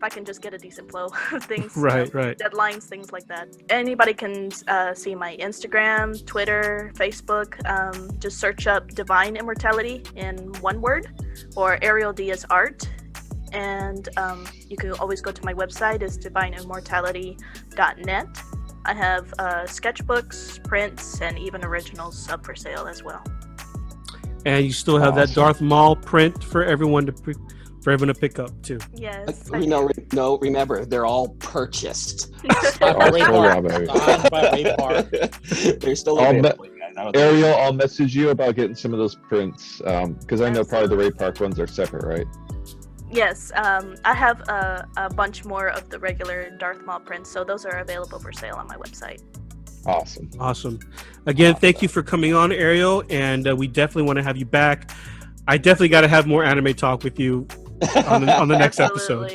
Speaker 1: I can just get a decent flow of things.
Speaker 2: Right.
Speaker 1: Deadlines, things like that. Anybody can see my Instagram, Twitter, Facebook. Just search up Divine Immortality in one word, or Ariel Diaz Art. And you can always go to my website, is divineimmortality.net. I have sketchbooks, prints, and even originals up for sale as well.
Speaker 2: And you still have that Darth Maul print for everyone to pick up too.
Speaker 1: Yes.
Speaker 3: Remember, they're all purchased. They're still available.
Speaker 4: Ariel, I'll message you about getting some of those prints because I know probably the Ray Park ones are separate, right?
Speaker 1: Yes, I have a bunch more of the regular Darth Maul prints, so those are available for sale on my website.
Speaker 4: Awesome.
Speaker 2: Again, thank you for coming on, Ariel, and we definitely want to have you back. I definitely got to have more anime talk with you on the next episode.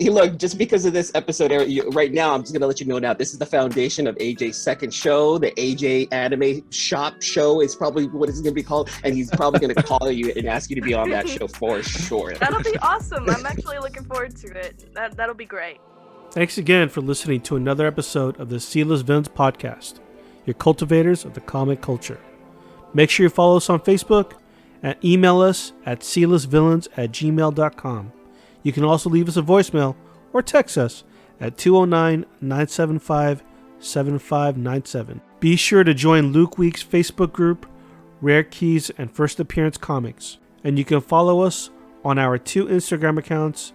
Speaker 3: Look, just because of this episode, right now, I'm just going to let you know now, this is the foundation of AJ's second show. The AJ Anime Shop show is probably what it's going to be called, and he's probably going to call you and ask you to be on that show for sure.
Speaker 1: That'll be awesome. I'm actually looking forward to it. That'll be great.
Speaker 2: Thanks again for listening to another episode of the Sealess Villains Podcast, your cultivators of the comic culture. Make sure you follow us on Facebook and email us at sealessvillains@gmail.com. You can also leave us a voicemail or text us at 209-975-7597. Be sure to join Luke Week's Facebook group, Rare Keys and First Appearance Comics. And you can follow us on our 2 Instagram accounts,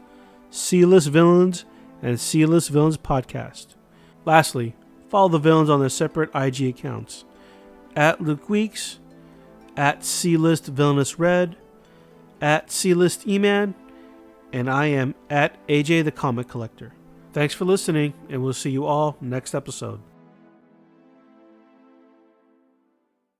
Speaker 2: Sealess Villains and Sealess Villains Podcast. Lastly, follow the villains on their separate IG accounts, at Luke Weeks, at Sealist Villainous Red, at Sealist E-Man, and I am at AJ the Comic Collector. Thanks for listening, and we'll see you all next episode.